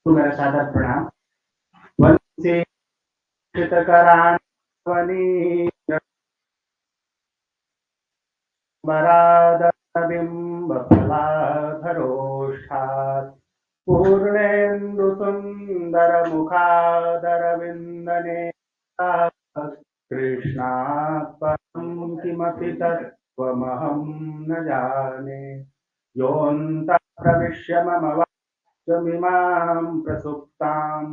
तो मेरा सादर प्रणाम। वंशी चितकराणि बरादबिम्बफलाधरोष्ठात् पूर्णेन्दुसुन्दरमुखादरविन्दने कृष्णात् परं किमपि तत्त्वमहं न जाने। योऽन्तः प्रविश्य मम वाचमिमां प्रसुप्तां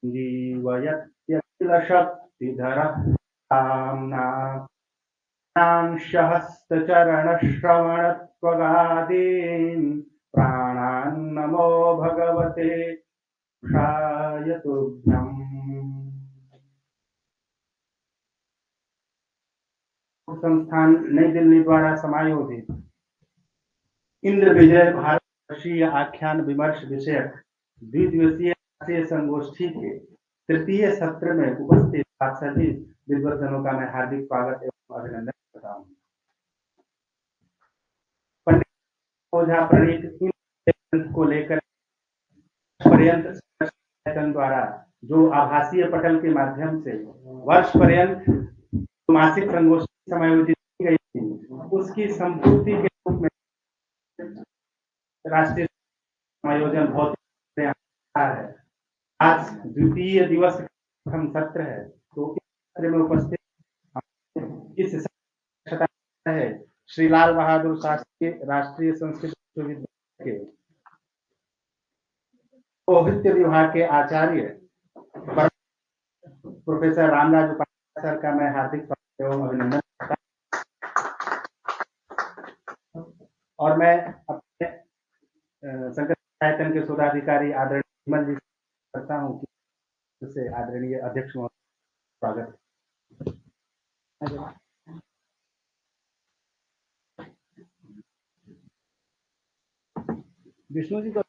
जीवयत्यखिलशक्तिधरः काम्ना हस्तचरणश्रवणत्वगादीन् प्राणान् नमो भगवते पुरुषाय तुभ्यम्। संस्थान नई दिल्ली द्वारा समायोजित इंद्र विजय भारतवर्षीय आख्यान विमर्श विषयक द्विदिवसीय राष्ट्रीय संगोष्ठी के तृतीय सत्र में उपस्थित आप सभी विद्वजनों का मैं हार्दिक स्वागत एवं अभिनंदन करता हूँ। पंडित ओझा प्रणीत इन ग्रंथ को लेकर पर्यंत द्वारा जो आभासीय पटल के माध्यम से वर्ष पर्यंत मासिक संगोष्ठी समायोजित की गई थी, उसकी संपूर्ति के रूप में राष्ट्रीय समायोजन बहुत है। आज द्वितीय दिवस प्रथम सत्र है, तो इस सत्र में उपस्थित इस है श्री लाल बहादुर शास्त्री राष्ट्रीय संस्कृत विश्वविद्यालय के पौहित्य विभाग के आचार्य प्रोफेसर रामराज उपाध्याय सर का मैं हार्दिक स्वागत एवं अभिनंदन करता हूं। और मैं अपने संकट आयतन के शोधाधिकारी आदरणीय विमल जी करता हूँ कि उससे आदरणीय अध्यक्ष स्वागत। विष्णु जी को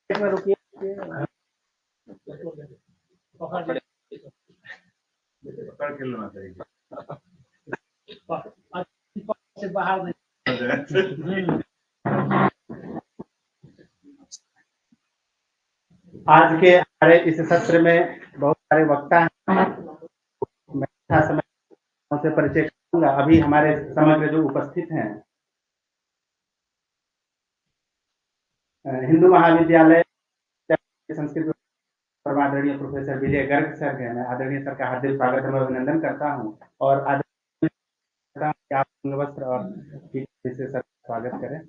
रुकिए, पकड़ के लेना चाहिए से बाहर नहीं। आज के हमारे इस सत्र में बहुत सारे वक्ता हैं, मैं समय से परिचय करूंगा। अभी हमारे समग्र जो उपस्थित हैं हिंदू महाविद्यालय संस्कृत आदरणीय प्रोफेसर विजय गर्ग सर हैं, मैं आदरणीय सर का हार्दिक स्वागत एवं अभिनंदन करता हूं और आदरणीय आप वस्त्र और से सर स्वागत करें।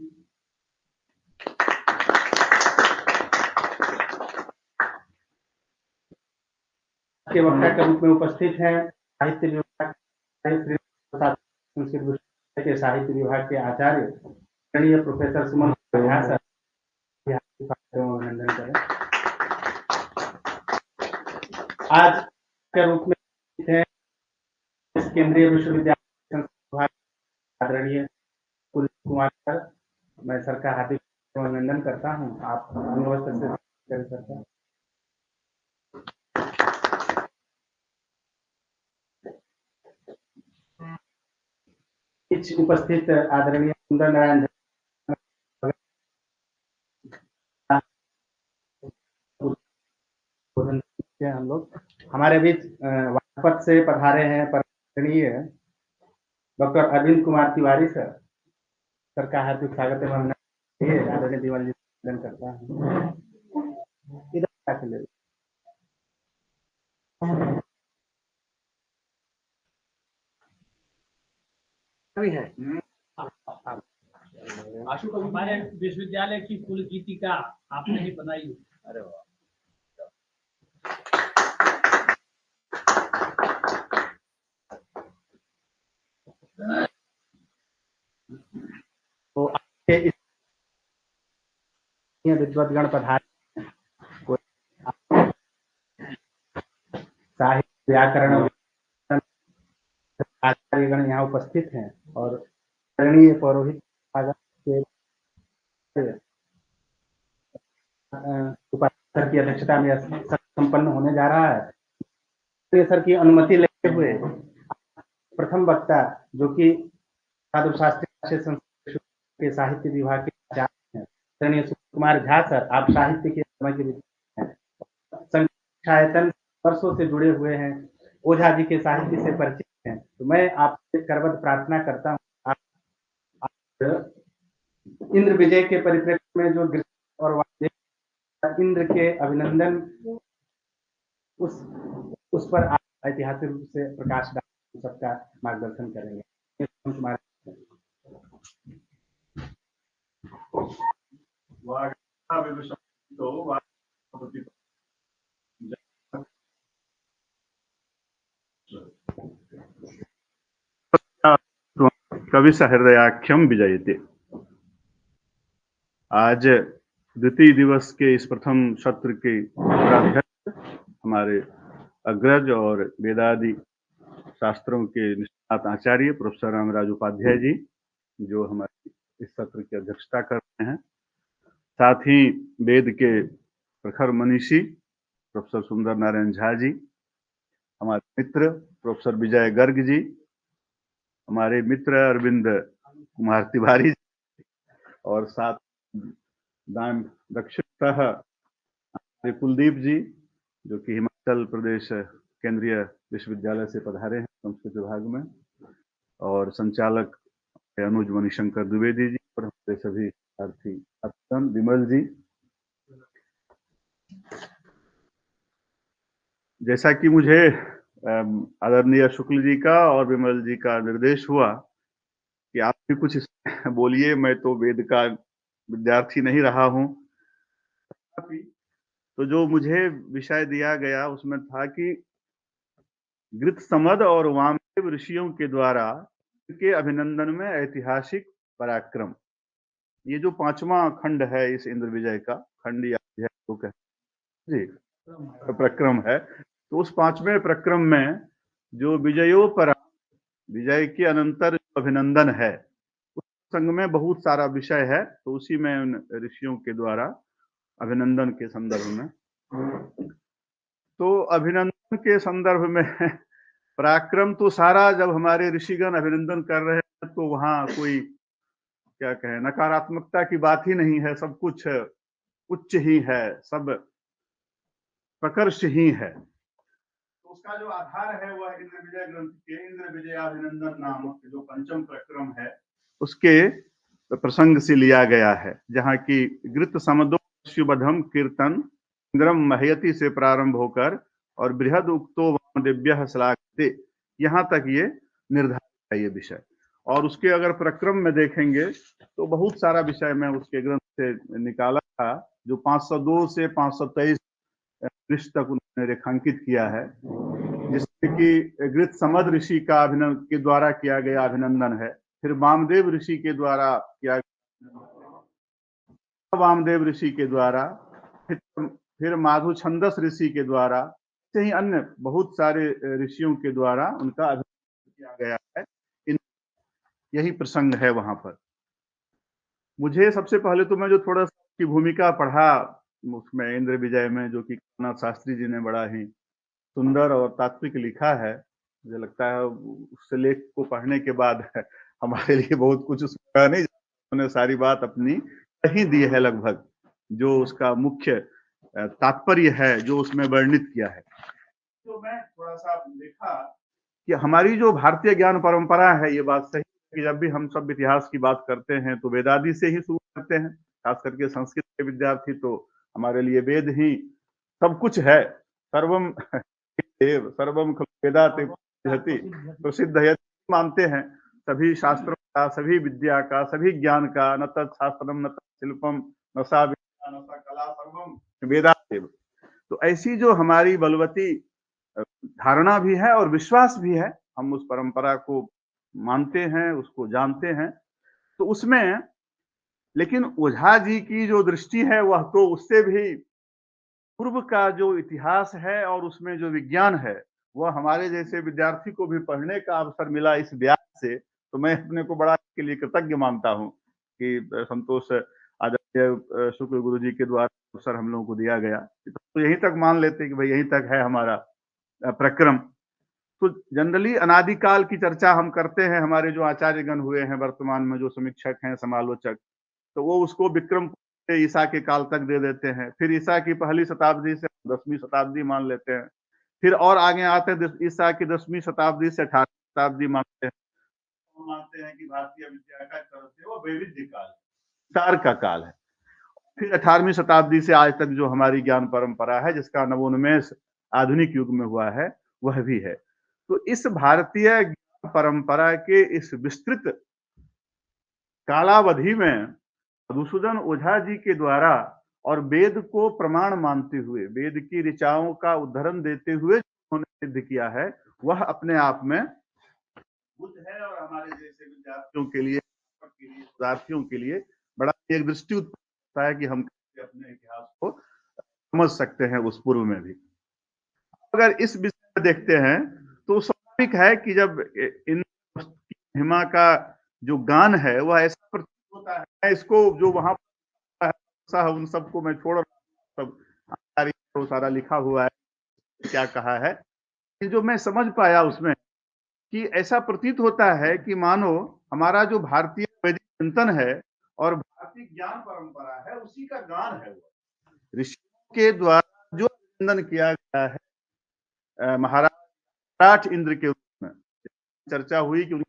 के वक्ता के रूप में उपस्थित हैं साहित्य विभाग संस्कृत विश्वविद्यालय के साहित्य विभाग के आचार्य आदरणीय प्रोफेसर सुमन झा सर, अभिनंदन करें। आज के रूप में हैं केंद्रीय विश्वविद्यालय विभाग आदरणीय कुलदीप कुमार सर, मैं सर का हार्दिक अभिनंदन करता हूं। आप अंगवस्त्र से कर सकते हैं। उपस्थित आदरणीय सुंदर नारायण हम लोग हमारे बीच वापस से पधारे हैं आदरणीय doctor Arvind Kumar Tiwari sir, sir का हार्दिक स्वागत है। आदरणीय दीवान जी करता हूँ। इधर है आशु को हमारे विश्वविद्यालय की कुल गीतिका आपने ही बनाई। अरे वाह, तो आपके विद्वद्गण पधारे साहित्य व्याकरण आचार्यगण यहाँ उपस्थित हैं और आदरणीय पौरोहित के उपाध्यक्ष की अध्यक्षता में संपन्न होने जा रहा है। सर की अनुमति लेते हुए प्रथम वक्ता जो कि बहादुर शास्त्री के साहित्य विभाग के आचार्य हैं आदरणीय सुशील कुमार झा सर, आप साहित्य के समय के विद्यार्थी हैं, संगीत आयतन वर्षों से जुड़े हुए हैं, ओझा जी के साहित्य से परिचित हैं, तो मैं आपसे करबद्ध प्रार्थना करता हूँ आप इंद्र विजय के परिप्रेक्ष्य में जो गृह और वामदेव इंद्र के अभिनंदन उस पर आप ऐतिहासिक रूप से प्रकाश डाल सबका मार्गदर्शन करेंगे। कवि सहृदयाख्यम विजयते। आज द्वितीय दिवस के इस प्रथम सत्र के हमारे अग्रज और वेदादि शास्त्रों के निष्णात आचार्य प्रोफेसर रामराज उपाध्याय जी, जो हमारे इस सत्र की अध्यक्षता कर रहे हैं, साथ ही वेद के प्रखर मनीषी प्रोफेसर सुंदर नारायण झा जी, हमारे मित्र प्रोफेसर विजय गर्ग जी, हमारे मित्र अरविंद कुमार तिवारी जी, और साथ दक्षिणतः कुलदीप जी, जो कि हिमाचल प्रदेश केंद्रीय विश्वविद्यालय से पधारे हैं संस्कृत विभाग में, और संचालक अनुज मणिशंकर द्विवेदी जी, और हमारे सभी साथी विमल जी। जैसा कि मुझे आदरणीय शुक्ल जी का और विमल जी का निर्देश हुआ कि आप भी कुछ बोलिए, मैं तो वेद का विद्यार्थी नहीं रहा हूं, तो जो मुझे विषय दिया गया उसमें था कि गृत्समद और वामदेव ऋषियों के द्वारा के अभिनंदन में ऐतिहासिक पराक्रम, ये जो पांचवा खंड है इस इंद्र विजय का, खंड या जी प्रक्रम है, तो उस पांचवें प्रक्रम में जो विजयोपरा, विजय के अनंतर अभिनंदन है, उस संग में बहुत सारा विषय है, तो उसी में उन ऋषियों के द्वारा अभिनंदन के संदर्भ में, तो अभिनंदन के संदर्भ में पराक्रम तो सारा, जब हमारे ऋषिगण अभिनंदन कर रहे हैं तो वहां कोई क्या कहें नकारात्मकता की बात ही नहीं है, सब कुछ उच्च ही है, सब प्रकर्ष ही है। तो उसका जो आधार है वह इंद्र विजय ग्रंथ के इंद्र विजयाभिनंदन नामक जो पंचम प्रक्रम है उसके प्रसंग से लिया गया है, जहाँ की गृत समदो शिवधम कीर्तन इंद्रम महयति से प्रारंभ होकर और बृहद उक्तो वामदेव्यः श्लाघते, यहाँ तक ये निर्धारित है ये विषय। और उसके अगर प्रक्रम में देखेंगे तो बहुत सारा विषय मैं उसके ग्रंथ से निकाला था, जो 502 से 523 पृष्ठ तक उन्होंने रेखांकित किया है, जिससे कि गृत समद ऋषि का अभिनंदन के द्वारा किया गया अभिनंदन है, फिर वामदेव ऋषि के द्वारा किया, वामदेव ऋषि के द्वारा, फिर माधु छंदस ऋषि के द्वारा, से ही अन्य बहुत सारे ऋषियों के द्वारा उनका अभिनंदन किया गया है। यही प्रसंग है वहां पर। मुझे सबसे पहले तो मैं जो थोड़ा की भूमिका पढ़ा उसमें इंद्र विजय में, जो कि कान्हा शास्त्री जी ने बड़ा ही सुंदर और तात्विक लिखा है, मुझे लगता है उस लेख को पढ़ने के बाद हमारे लिए बहुत कुछ उसमें नहीं, उन्होंने सारी बात अपनी कही दी है लगभग, जो उसका मुख्य तात्पर्य है जो उसमें वर्णित किया है। तो मैं थोड़ा सा देखा कि हमारी जो भारतीय ज्ञान परंपरा है, ये बात सही कि जब भी हम सब इतिहास की बात करते हैं तो वेदादि से ही शुरू करते हैं, खास करके संस्कृत के विद्यार्थी तो हमारे लिए वेद ही सब कुछ है, सर्वम देव सर्वम वेदाते प्रसिद्ध है मानते हैं, सभी शास्त्रों का, सभी विद्या का, सभी ज्ञान का, न तत्शास्त्रम न तत्शिल्पम न सा विद्या न सा कला सर्वम वेदादेव। तो ऐसी जो हमारी बलवती धारणा भी है और विश्वास भी है, हम उस परंपरा को मानते हैं, उसको जानते हैं, तो उसमें लेकिन ओझा जी की जो दृष्टि है वह तो उससे भी पूर्व का जो इतिहास है और उसमें जो विज्ञान है, वह हमारे जैसे विद्यार्थी को भी पढ़ने का अवसर मिला इस व्यास से, तो मैं अपने को बड़ा इसके लिए कृतज्ञ मानता हूँ कि संतोष आचार्य शुक्ल गुरु जी के द्वारा अवसर हम लोगों को दिया गया, तो यहीं तक मान लेते कि भाई यहीं तक है हमारा प्रक्रम। तो जनरली अनादिकाल की चर्चा हम करते हैं, हमारे जो आचार्यगण हुए हैं वर्तमान में जो समीक्षक हैं, समालोचक, तो वो उसको विक्रम ईसा के काल तक दे देते हैं, फिर ईसा की पहली शताब्दी से 10वीं शताब्दी मान लेते हैं, फिर और आगे आते हैं ईसा की 10वीं शताब्दी से 18वीं शताब्दी मानते हैं। मानते हैं कि भारतीय विद्या का तरफ से वो वैविध्य काल, विस्तार का काल है। फिर 18वीं शताब्दी से आज तक जो हमारी ज्ञान परंपरा है, जिसका नवोन्मेष आधुनिक युग में हुआ है, वह भी है। तो इस भारतीय ज्ञान परंपरा के इस विस्तृत कालावधि में मधुसूदन ओझा जी के द्वारा और वेद को प्रमाण मानते हुए, वेद की ऋचाओं का उद्धरण देते हुए उन्होंने सिद्ध किया है, वह अपने आप में बुद्ध है और हमारे जैसे विद्यार्थियों के लिए, शोधार्थियों के लिए बड़ा एक दृष्टि उत्पन्न होता है कि हम अपने इतिहास को समझ सकते हैं उस पूर्व में भी। अगर इस विषय में देखते हैं तो स्वाभाविक है कि जब इन महिमा का जो गान है वह ऐसा प्रतीत होता है, इसको जो वहां उन सबको मैं छोड़ रहा हूं, सब सारा लिखा हुआ है, क्या कहा है, जो मैं समझ पाया उसमें कि ऐसा प्रतीत होता है कि मानो हमारा जो भारतीय वैदिक चिंतन है और भारतीय ज्ञान परंपरा है, उसी का गान है। वो ऋषियों के द्वारा जो अभिनंदन किया गया है महाराज इंद्र के रूप में चर्चा हुई कि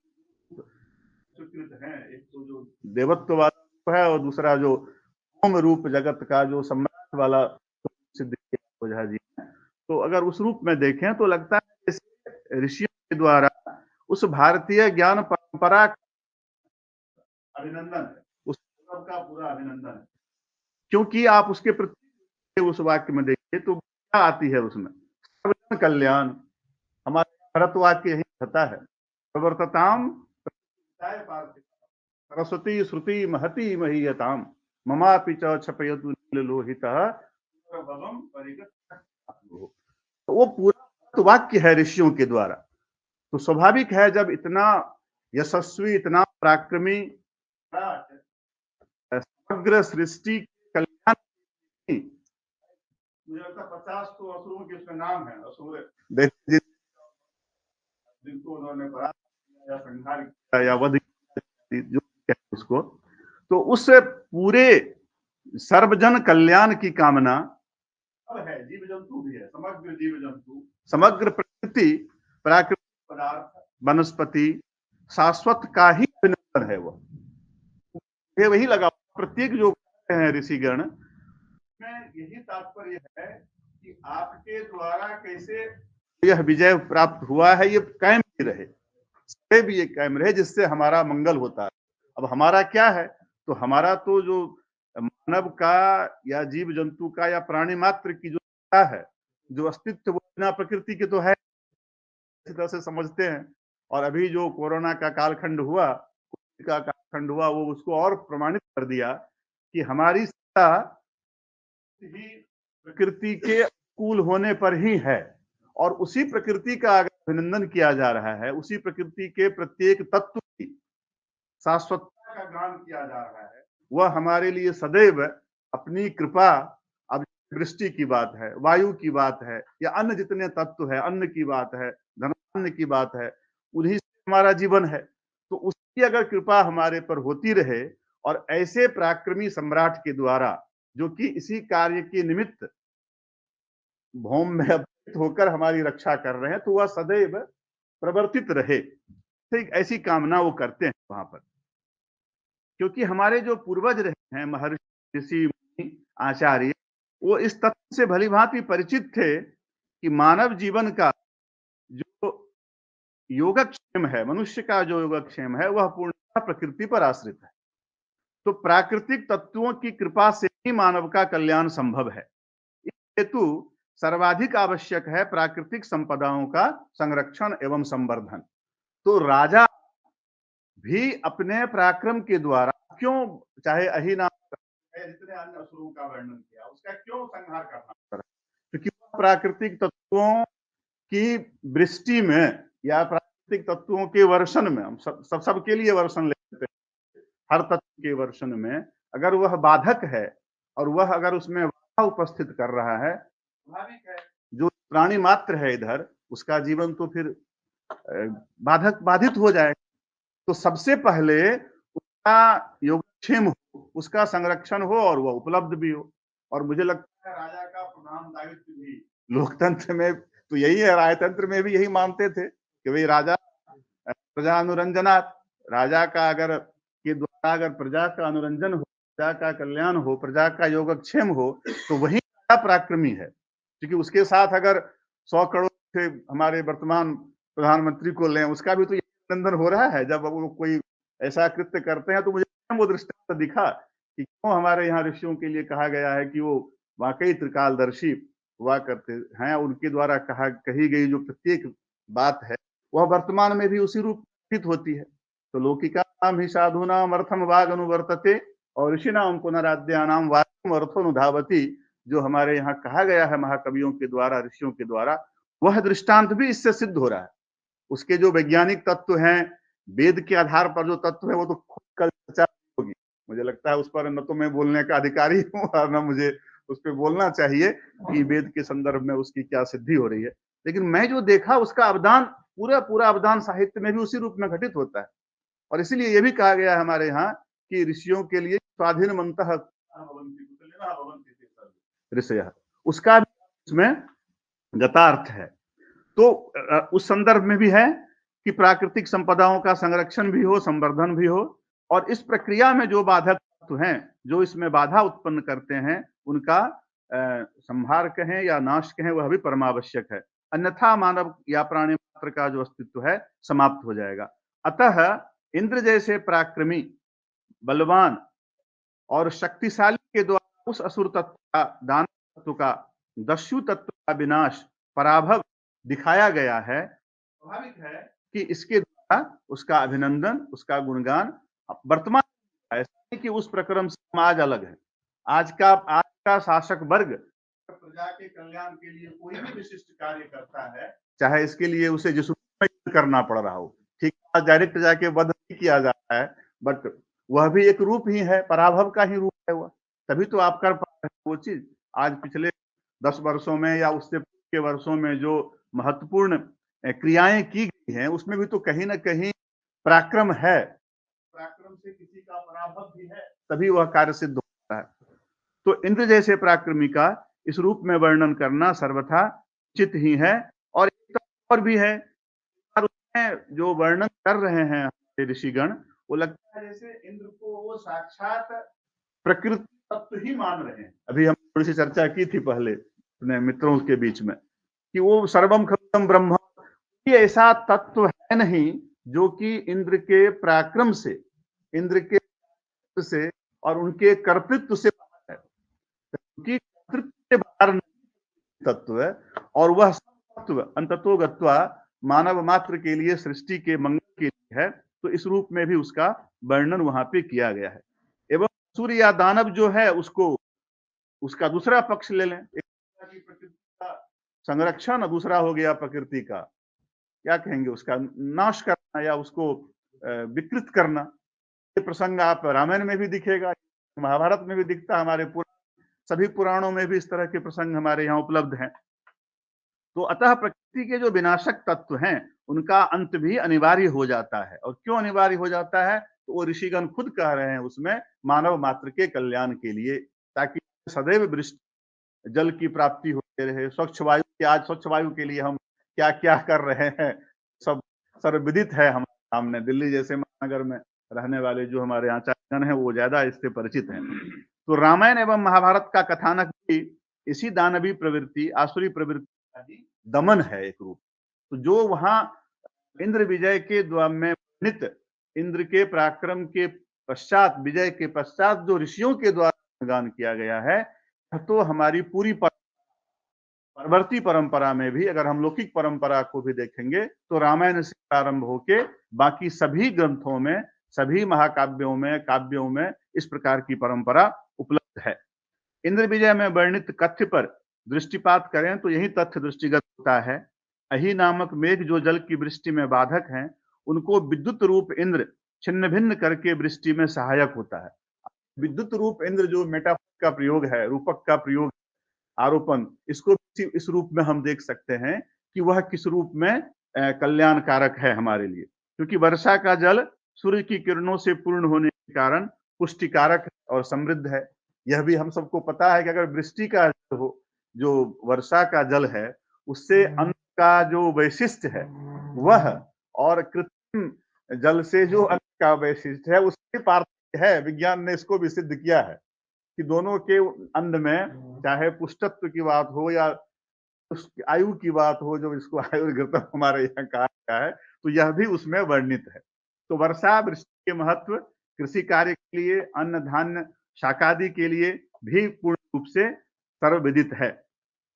स्वीकृत है, एक तो जो देवत्ववाद है और दूसरा जो ओम रूप जगत का जो सम्राट वाला सिद्ध किया ओझा जी ने। तो अगर उस रूप में देखें तो लगता है जैसे ऋषियों के द्वारा उस भारतीय ज्ञान परंपरा का अभिनंदन है, उस का पूरा अभिनंदन है। क्योंकि आप उसके प्रति उस वाक्य में देखिए तो क्या आती है उसमें, सर्वजन कल्याण, हमारे भरत वाक्य यही कहता है, प्रवर्तताम सरस्वती श्रुति महति महीयताम ममापि च छपयतु नीललोहितः। तो वो पूरा वाक्य है ऋषियों के द्वारा। तो स्वाभाविक है जब इतना यशस्वी, इतना पराक्रमी, समग्र सृष्टि कल्याण, मुझे लगता है 50 तो असुरों के उसमें नाम है, असुर जिनको उन्होंने परास्त किया या संहार किया या वध जो उसको, तो उस पूरे सर्वजन कल्याण की कामना अब है, जीव जंतु भी है, समग्र जीव जंतु, समग्र प्रकृति, प्राकृतिक पदार्थ, वनस्पति, शाश्वत का ही अभिनंदन है। वो वही लगा प्रत्येक जो है ऋषिगण में यही तात्पर्य है कि आपके द्वारा कैसे यह विजय प्राप्त हुआ है, ये कायम भी रहे, सदैव ये कायम रहे, जिससे हमारा मंगल होता है। अब हमारा क्या है, तो हमारा तो जो मानव का या जीव जंतु का या प्राणी मात्र की जो है, जो अस्तित्व, वो बिना प्रकृति के तो है, इस तरह से समझते हैं। और अभी जो कोरोना का कालखंड हुआ, वो उसको और प्रमाणित कर दिया कि हमारी सत्ता ही प्रकृति के अनुकूल होने पर ही है, और उसी प्रकृति का अगर अभिनंदन किया जा रहा है, उसी प्रकृति के प्रत्येक तत्व की शाश्वतता का गान किया जा रहा है, वह हमारे लिए सदैव अपनी कृपा, अब वृष्टि की बात है, वायु की बात है, या अन्य जितने तत्व है, अन्न की बात है, धनान्न की बात है, उन्हीं से हमारा जीवन है। तो उसकी अगर कृपा हमारे पर होती रहे, और ऐसे पराक्रमी सम्राट के द्वारा जो कि इसी कार्य के निमित्त भौम में अवतरित होकर हमारी रक्षा कर रहे हैं, तो वह सदैव प्रवर्तित रहे, ठीक ऐसी कामना वो करते हैं वहां पर। क्योंकि हमारे जो पूर्वज रहे हैं, महर्षि, ऋषि, मुनि, आचार्य, वो इस तथ्य से भलीभांति परिचित थे कि मानव जीवन का जो योगक्षेम है, मनुष्य का जो योगक्षेम है, वह पूर्णतः प्रकृति पर आश्रित है। तो प्राकृतिक तत्वों की कृपा से ही मानव का कल्याण संभव है। इस हेतु सर्वाधिक आवश्यक है प्राकृतिक संपदाओं का संरक्षण एवं संवर्धन। तो राजा भी अपने पराक्रम के द्वारा, क्यों चाहे अहिना जितने अन्य असुरों का वर्णन किया, उसका क्यों संहार करना पड़ा, क्योंकि प्राकृतिक तत्वों की वृष्टि में या प्राकृतिक तत्वों के वर्षण में, हम सबके लिए वर्षण लेते हैं, हर तत्व के वर्षण में अगर वह बाधक है और वह अगर उसमें बाधा उपस्थित कर रहा है, स्वाभाविक है जो प्राणी मात्र है इधर, उसका जीवन तो फिर बाधित हो जाए। तो सबसे पहले उसका योग क्षेम हो, उसका संरक्षण हो और वह उपलब्ध भी हो। और मुझे लगता है राजा का प्रधान दायित्व भी लोकतंत्र में तो यही है, राजतंत्र में भी यही मानते थे कि भाई राजा प्रजा अनुरंजनात्, राजा का अगर के द्वारा अगर प्रजा का अनुरंजन हो, प्रजा का कल्याण हो, प्रजा का योगक्षेम हो, तो वही राजा पराक्रमी है। क्योंकि उसके साथ अगर 100 करोड़ से हमारे वर्तमान प्रधानमंत्री को लें, उसका भी तो अभिनंदन हो रहा है। जब वो कोई ऐसा कृत्य करते हैं तो मुझे वो दृष्टांत दिखा कि क्यों हमारे यहाँ ऋषियों के लिए कहा गया है कि वो वाकई त्रिकालदर्शी हुआ करते हैं। उनके द्वारा कही गई जो प्रत्येक बात है वह वर्तमान में भी उसी रूप में होती है। तो लौकिका नाम ही साधुनाम अर्थम वाग अनुवर्तते और ऋषिनाम पुनराद्यानाम वाक्यम अर्थोनुधावती, जो हमारे यहाँ कहा गया है महाकवियों के द्वारा, ऋषियों के द्वारा, वह दृष्टांत भी इससे सिद्ध हो रहा है। उसके जो वैज्ञानिक तत्व हैं, वेद के आधार पर जो तत्व है, वो तो खुद कल चर्चा होगी। मुझे लगता है उस पर न तो मैं बोलने का अधिकारी हूँ और न मुझे उस पर बोलना चाहिए कि वेद के संदर्भ में उसकी क्या सिद्धि हो रही है। लेकिन मैं जो देखा उसका अवदान, पूरा अवदान साहित्य में भी उसी रूप में घटित होता है। और इसीलिए ये भी कहा गया है हमारे यहाँ कि ऋषियों के लिए स्वाधीन मंतः ऋषय, उसका भी उसमें गतार्थ है। तो उस संदर्भ में भी है कि प्राकृतिक संपदाओं का संरक्षण भी हो, संवर्धन भी हो, और इस प्रक्रिया में जो बाधक तत्व हैं, जो इसमें बाधा उत्पन्न करते हैं, उनका संहार कहें या नाश कहें, वह भी परमावश्यक है। अन्यथा मानव या प्राणी मात्र का जो अस्तित्व है समाप्त हो जाएगा। अतः इंद्र जैसे पराक्रमी, बलवान और शक्तिशाली के द्वारा उस असुर तत्व का, दानव तत्व का, दस्यु तत्व का विनाश, पराभव दिखाया गया है। स्वाभाविक है कि इसके द्वारा उसका अभिनंदन, उसका गुणगान वर्तमान, ऐसा नहीं कि उस प्रक्रम से हम आज अलग है। आज का शासक वर्ग प्रजा के कल्याण के लिए कोई भी विशिष्ट कार्य करता है, चाहे इसके लिए उसे जिस रूप में करना पड़ रहा हो, ठीक है, डायरेक्ट जाके वध नहीं किया जाता है, बट वह भी एक रूप ही है, पराभव का ही रूप है वह। तभी तो आप कर पा रहे हैं वो चीज। आज पिछले 10 वर्षों में या उससे के वर्षों में जो महत्वपूर्ण क्रियाएं की गई हैं, उसमें भी तो कहीं ना कहीं पराक्रम है। पराक्रम से किसी का पराभव भी है, तभी वह कार्य सिद्ध होता है। तो इंद्र जैसे पराक्रमी का इस रूप में वर्णन करना सर्वथा उचित ही है। और एक और भी है, जो वर्णन कर रहे हैं ऋषिगण, वो लगता है जैसे इंद्र को वो साक्षात प्रकृति तत्व ही मान रहे हैं। अभी हम थोड़ी सी चर्चा की थी पहले अपने मित्रों के बीच में कि वो सर्वम खलुदम ब्रह्म, ऐसा तत्व है नहीं जो कि इंद्र के पराक्रम से, इंद्र के से और उनके कर्तृत्व से बाहर है, क्योंकि कर्तृत्व से बाहर तत्व है। और वह तत्व अंततो गत्वा मानव मात्र के लिए, सृष्टि के मंगल के लिए है। तो इस रूप में भी उसका वर्णन वहां पे किया गया है। एवं सूर्य या दानव जो है, उसको उसका दूसरा पक्ष ले लें, एक प्रकृति का संरक्षण, दूसरा हो गया प्रकृति का क्या कहेंगे, उसका नाश करना या उसको विकृत करना। ये प्रसंग आप रामायण में भी दिखेगा, महाभारत में भी दिखता, हमारे सभी पुराणों में भी इस तरह के प्रसंग हमारे यहाँ उपलब्ध हैं। तो अतः प्रकृति के जो विनाशक तत्व हैं, उनका अंत भी अनिवार्य हो जाता है। और क्यों अनिवार्य हो जाता है, तो वो ऋषिगण खुद कह रहे हैं उसमें, मानव मात्र के कल्याण के लिए, ताकि सदैव वृष्टि जल की प्राप्ति होती रहे, स्वच्छ वायु की, आज स्वच्छ वायु के लिए हम क्या क्या कर रहे हैं, सब सर्वविदित है हमारे सामने। दिल्ली जैसे महानगर में रहने वाले जो हमारे आचार्यगण हैं, वो ज्यादा इससे परिचित हैं। तो रामायण एवं महाभारत का कथानक भी इसी दानवी प्रवृत्ति, आसुरी प्रवृत्ति दमन है एक रूप। तो जो वहां इंद्र विजय के द्वारा में वर्णित इंद्र के पराक्रम के पश्चात, विजय के पश्चात जो ऋषियों के द्वारा गान किया गया है, तो हमारी पूरी परवर्ती परंपरा में भी, अगर हम लौकिक परंपरा को भी देखेंगे, तो रामायण से प्रारंभ होके बाकी सभी ग्रंथों में, सभी महाकाव्यों में, काव्यों में इस प्रकार की परंपरा उपलब्ध है। इंद्र विजय में वर्णित कथ्य पर दृष्टिपात करें तो यही तथ्य दृष्टिगत होता है। अहि नामक मेघ जो जल की वृष्टि में बाधक हैं, उनको विद्युत रूप इंद्र छिन्न भिन्न करके वृष्टि में सहायक होता है। विद्युत रूप इंद्र जो मेटाफोर का प्रयोग है, रूपक का प्रयोग, आरोपण, इसको इस रूप में हम देख सकते हैं कि वह किस रूप में कल्याणकारक है हमारे लिए। क्योंकि वर्षा का जल सूर्य की किरणों से पूर्ण होने के कारण पुष्टिकारक और समृद्ध है। यह भी हम सबको पता है कि अगर वृष्टि का जल हो, जो वर्षा का जल है, उससे अन्न का जो वैशिष्ट्य है वह, और कृत्रिम जल से जो अन्न का वैशिष्ट्य है उसके पार्थक्य है। विज्ञान ने इसको भी सिद्ध किया है कि दोनों के अन्न में चाहे पुष्टत्व की बात हो या उस आयु की बात हो, जो इसको आयुर्घृतम हमारे यहाँ कहा गया है, तो यह भी उसमें वर्णित है। तो वर्षा वृष्टि के महत्व कृषि कार्य के लिए, अन्न धान्य शाकादि के लिए भी पूर्ण रूप से सर्वविदित है।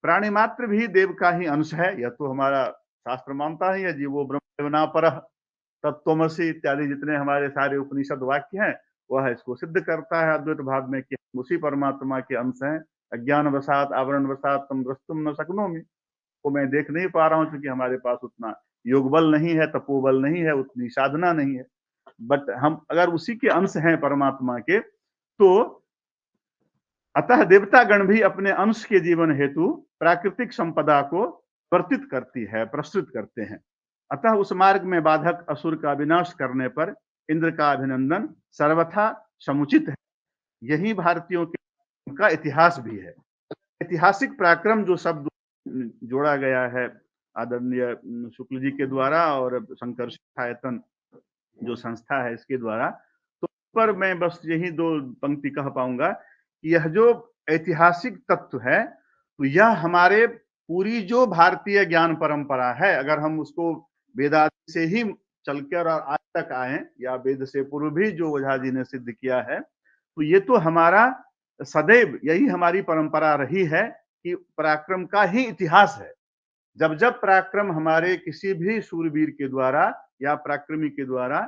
प्राणी मात्र भी देव का ही अंश है, यह तो हमारा शास्त्र मानता ही है। जीवो ब्रह्मणा परः, तत्त्वमसि इत्यादि जितने हमारे सारे उपनिषद वाक्य हैं वह इसको सिद्ध करता है अद्वैत भाव में कि हम उसी परमात्मा के अंश हैं। अज्ञान वसात आवरण वसात तम द्रष्टुम न शक्नोमि, को मैं देख नहीं पा रहा हूं क्योंकि हमारे पास उतना योग बल नहीं है, तपोबल नहीं है, उतनी साधना नहीं है। बट हम अगर उसी के अंश हैं परमात्मा के, तो अतः देवता गण भी अपने अंश के जीवन हेतु प्राकृतिक संपदा को वर्तित करती है, प्रस्तुत करते हैं। अतः उस मार्ग में बाधक असुर का विनाश करने पर इंद्र का अभिनंदन सर्वथा समुचित है। यही भारतीयों का इतिहास भी है। ऐतिहासिक पराक्रम जो शब्द जोड़ा गया है आदरणीय शुक्ल जी के द्वारा और शंकर शिक्षायतन जो संस्था है इसके द्वारा, तो पर मैं बस यही दो पंक्ति कह पाऊंगा कि यह जो ऐतिहासिक तत्व है, तो यह हमारे पूरी जो भारतीय ज्ञान परंपरा है, अगर हम उसको वेदादि से ही चलकर और आज तक आए या वेद से पूर्व भी जो ओझा जी ने सिद्ध किया है, तो ये तो हमारा सदैव यही हमारी परंपरा रही है कि पराक्रम का ही इतिहास है। जब जब पराक्रम हमारे किसी भी शूरवीर के द्वारा या पराक्रमी के द्वारा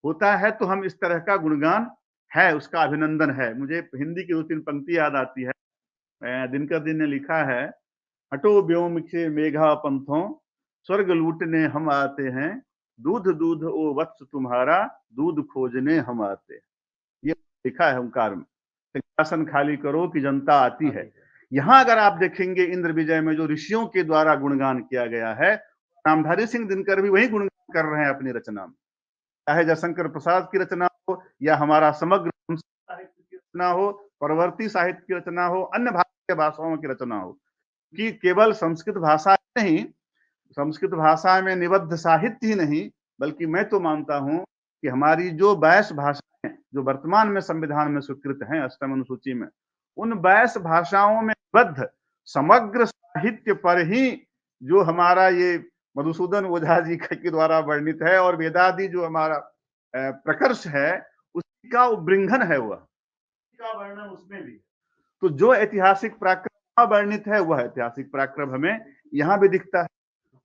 होता है तो हम इस तरह का गुणगान है, उसका अभिनंदन है। मुझे हिंदी की 2-3 पंक्ति याद आती है। दिनकर दिन ने लिखा है, हटो व्योम से मेघा पंथों, स्वर्ग लूटने हम आते हैं, दूध दूध ओ वत्स तुम्हारा, दूध खोजने हम आते हैं। ये लिखा है ओंकार में। सिंहासन खाली करो कि जनता आती है। यहां अगर आप देखेंगे इंद्र विजय में जो ऋषियों के द्वारा गुणगान किया गया है, नामधारी सिंह दिनकर भी वही गुणगान कर रहे हैं अपनी रचना में। चाहे जयशंकर प्रसाद की रचना हो या हमारा समग्र साहित्य की रचना हो, परवर्ती साहित्य की रचना हो, अन्य भारतीय भाषाओं की रचना हो, कि केवल संस्कृत भाषा नहीं, संस्कृत भाषा में निबद्ध साहित्य ही नहीं, बल्कि मैं तो मानता हूं कि हमारी जो 22 भाषाएं जो वर्तमान में संविधान में स्वीकृत हैं अष्टम अनुसूची में, उन 22 भाषाओं में निबद्ध समग्र साहित्य पर ही जो हमारा ये मधुसूदन ओझा जी के द्वारा वर्णित है और वेदादि जो हमारा प्रकर्ष है, उसका उद्बृंघन है, वह का वर्णन उसमें भी। तो जो ऐतिहासिक पराक्रम वर्णित है वह ऐतिहासिक पराक्रम हमें यहाँ भी दिखता है,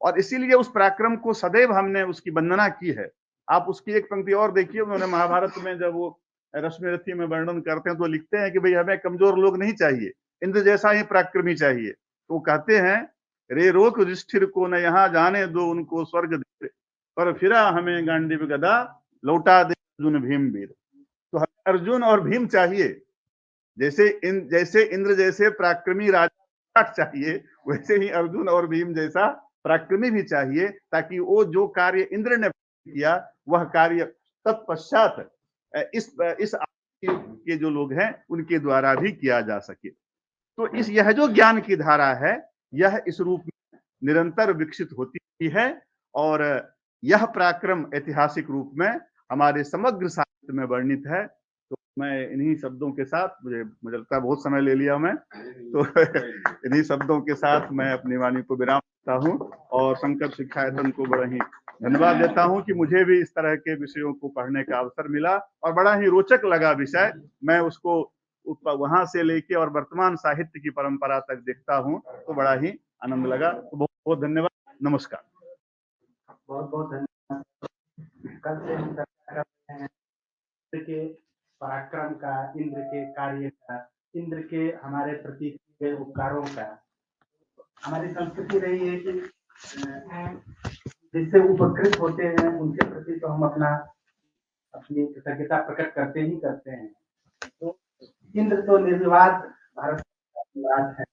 और इसीलिए उस पराक्रम को सदैव हमने उसकी वंदना की है। आप उसकी एक पंक्ति और देखिए, उन्होंने महाभारत में जब वो रश्मि रथी में वर्णन करते हैं तो लिखते हैं कि भाई हमें कमजोर लोग नहीं चाहिए, इंद्र जैसा ही पराक्रमी चाहिए। तो कहते हैं, रे रोक युधिष्ठिर को न यहाँ जाने दो, उनको स्वर्ग दे, पर फिरा हमें गांडीव गदा, लौटा दे अर्जुन भीम वीर। तो हमें अर्जुन और भीम चाहिए, जैसे इंद्र जैसे पराक्रमी राजा चाहिए, वैसे ही अर्जुन और भीम जैसा पराक्रमी भी चाहिए, ताकि वो जो कार्य इंद्र ने किया वह कार्य तत्पश्चात इस के जो लोग हैं उनके द्वारा भी किया जा सके। तो यह जो ज्ञान की धारा है, यह इस रूप में निरंतर विकसित होती है, और यह पराक्रम ऐतिहासिक रूप में हमारे समग्र साहित्य में वर्णित है। तो मैं इन्हीं शब्दों के साथ, मुझे लगता है बहुत समय ले लिया मैं, तो इन्हीं शब्दों के साथ मैं अपनी वाणी को विराम देता हूँ, और शंकर शिक्षायतन को बड़ा ही धन्यवाद देता हूँ कि मुझे भी इस तरह के विषयों को पढ़ने का अवसर मिला और बड़ा ही रोचक लगा विषय। मैं उसको वहां से लेके और वर्तमान साहित्य की परंपरा तक देखता हूँ तो बड़ा ही आनंद लगा। तो बहुत बहुत धन्यवाद, नमस्कार। बहुत बहुत धन्यवाद। कल से हम चर्चा कर रहे हैं इंद्र के पराक्रम का, इंद्र के कार्य का, इंद्र के हमारे प्रति के उपकारों का। हमारी संस्कृति रही है कि जिससे उपकृत होते हैं उनके प्रति तो हम अपनी कृतज्ञता प्रकट करते ही करते हैं। तो इंद्र तो निर्विवाद भारत का सम्राट है,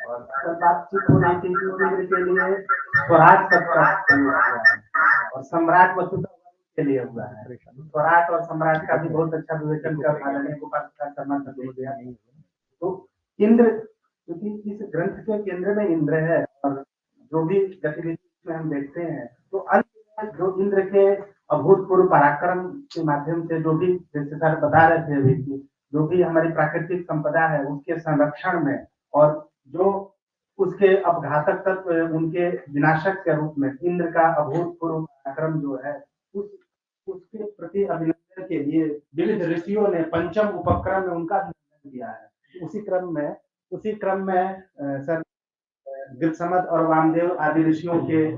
और कल बातचीत हो रही थी कि इंद्र के लिए स्वराज पद प्राप्त हुआ है, और सम्राट वसुधा के लिए हुआ है। स्वराट और सम्राट का भी बहुत अच्छा विवेचन कर आदरणीय गोपाल प्रसाद शर्मा संदेश दिया। तो इंद्र, क्योंकि इस ग्रंथ के केंद्र में इंद्र है और जो भी गतिविधि में हम देखते हैं तो अंत में जो इंद्र के अभूतपूर्व पराक्रम के माध्यम से जो भी, जैसे सर बता रहे थे अभी कि जो भी हमारी प्राकृतिक संपदा है उसके संरक्षण में और जो उसके अपघातक तत्व उनके विनाशक के रूप में इंद्र का अभूतपूर्व पराक्रम जो है उसके प्रति अभिनंदन के लिए विविध ऋषियों ने पंचम उपक्रम में उनका अभिनंदन किया है। उसी क्रम में सर गृत्समद और वामदेव आदि ऋषियों के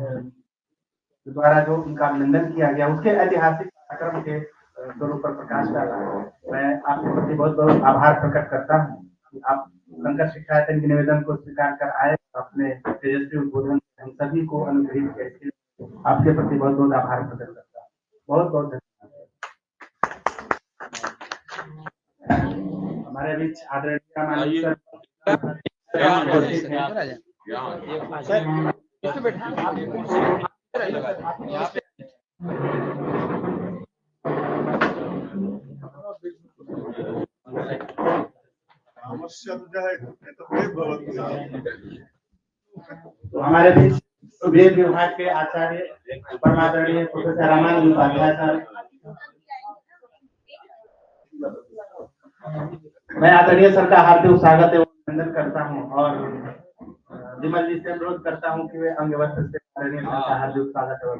द्वारा जो उनका अभिनंदन किया गया उसके ऐतिहासिक पराक्रम के स्वरूप पर प्रकाश डाला। मैं आपके प्रति बहुत बहुत आभार प्रकट करता हूँ कि आप संकट शिक्षायतन के निवेदन को स्वीकार कर आए, अपने तेजस्वी उद्बोधन हम सभी को अनुग्रहित करके आपके प्रति बहुत बहुत आभार प्रकट करता हूँ। बहुत बहुत धन्यवाद। हमारे बीच आदरणीय तो हमारे बीच वेद विभाग के आचार्य परमादरणीय प्रोफेसर रामानंद उपाध्याय सर, मैं आदरणीय सर का हार्दिक स्वागत एवं अभिनंदन करता हूं और विमल जी से अनुरोध करता हूं कि वे अंग वस्त्र से आदरणीय सर का हार्दिक स्वागत एवं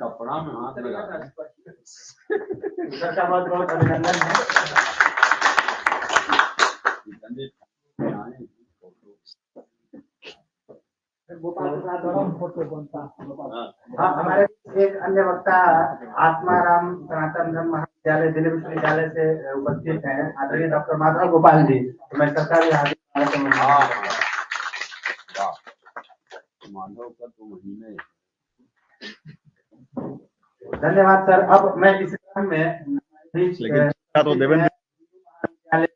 कपड़ा में हाथ लगा सर का बहुत बहुत अभिनंदन है। हाँ, हमारे एक अन्य वक्ता आत्माराम सनातन धर्म महाविद्यालय दिल्ली विश्वविद्यालय से उपस्थित हैं, आदरणीय डॉक्टर माधव गोपाल जी। तो मैं सरकारी माधव का तो महीने। धन्यवाद सर। अब मैं इस क्रम में विश्वविद्यालय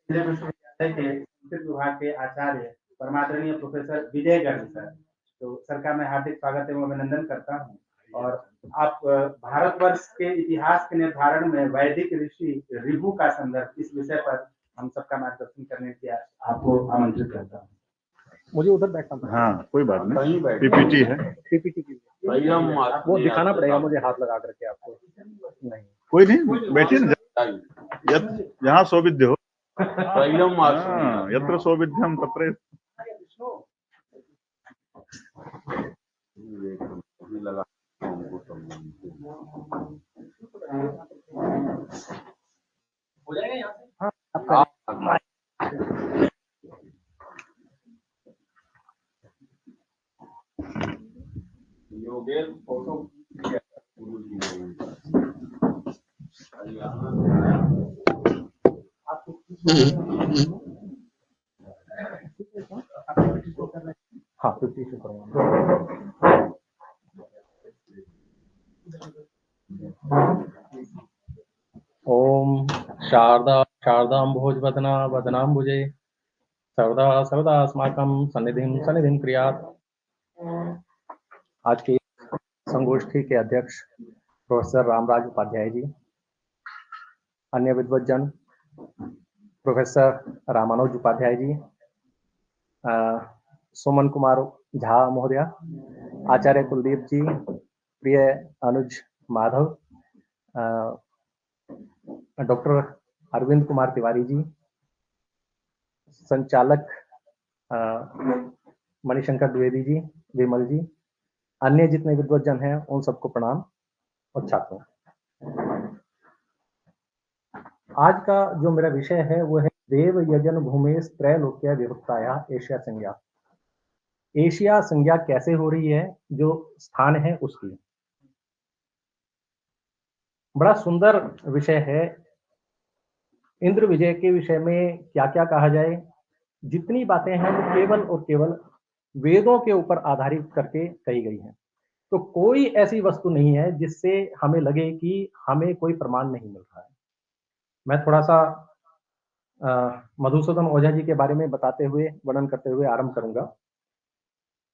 के संस्कृत विभाग के आचार्य परमादरणीय प्रोफेसर विजय गर्ग सर, तो सर का मैं हार्दिक स्वागत एवं अभिनंदन करता हूं। और आप भारतवर्ष के इतिहास के निर्धारण में वैदिक ऋषि ऋभु का संदर्भ, इस विषय पर हम सबका मार्गदर्शन करने के लिए आपको आमंत्रित करता हूँ। मुझे उधर बैठना पड़ेगा। हाँ, कोई बात नहीं, पीपीटी है। पीपीटी की वो दिखाना पड़ेगा मुझे हाथ लगा करके आपको। नहीं कोई नहीं, बैठिए ना, जहाँ सौविध्य हो। यत्र सौविध्यम तत्र लगा हो जाएगा यहाँ से। योगेश फोटो हाँ 50 से करूँगा। ओम शारदा शारदाम्भोज वदना वदनाम्बुजे सर्वदा सर्वदा अस्माकं सन्निधिं क्रियात्। आज की संगोष्ठी के अध्यक्ष प्रोफेसर रामराज उपाध्याय जी, अन्य विद्वज्जन प्रोफेसर रामानुज उपाध्याय जी, सुमन कुमार झा महोदय, आचार्य कुलदीप जी, प्रिय अनुज माधव, डॉक्टर अरविंद कुमार तिवारी जी, संचालक मणिशंकर द्विवेदी जी, विमल जी, अन्य जितने विद्वज्जन हैं उन सबको प्रणाम और छात्रों। आज का जो मेरा विषय है वो है देव यजन भूमेश त्रैलोक्य विभक्ताया एशिया संज्ञा। एशिया संज्ञा कैसे हो रही है, जो स्थान है उसकी। बड़ा सुंदर विषय है। इंद्र विजय के विषय में क्या क्या कहा जाए, जितनी बातें हैं वो केवल और केवल वेदों के ऊपर आधारित करके कही गई हैं। तो कोई ऐसी वस्तु नहीं है जिससे हमें लगे कि हमें कोई प्रमाण नहीं मिल रहा है। मैं थोड़ा-सा मधुसूदन ओझा जी के बारे में बताते हुए, वर्णन करते हुए आरंभ करूँगा।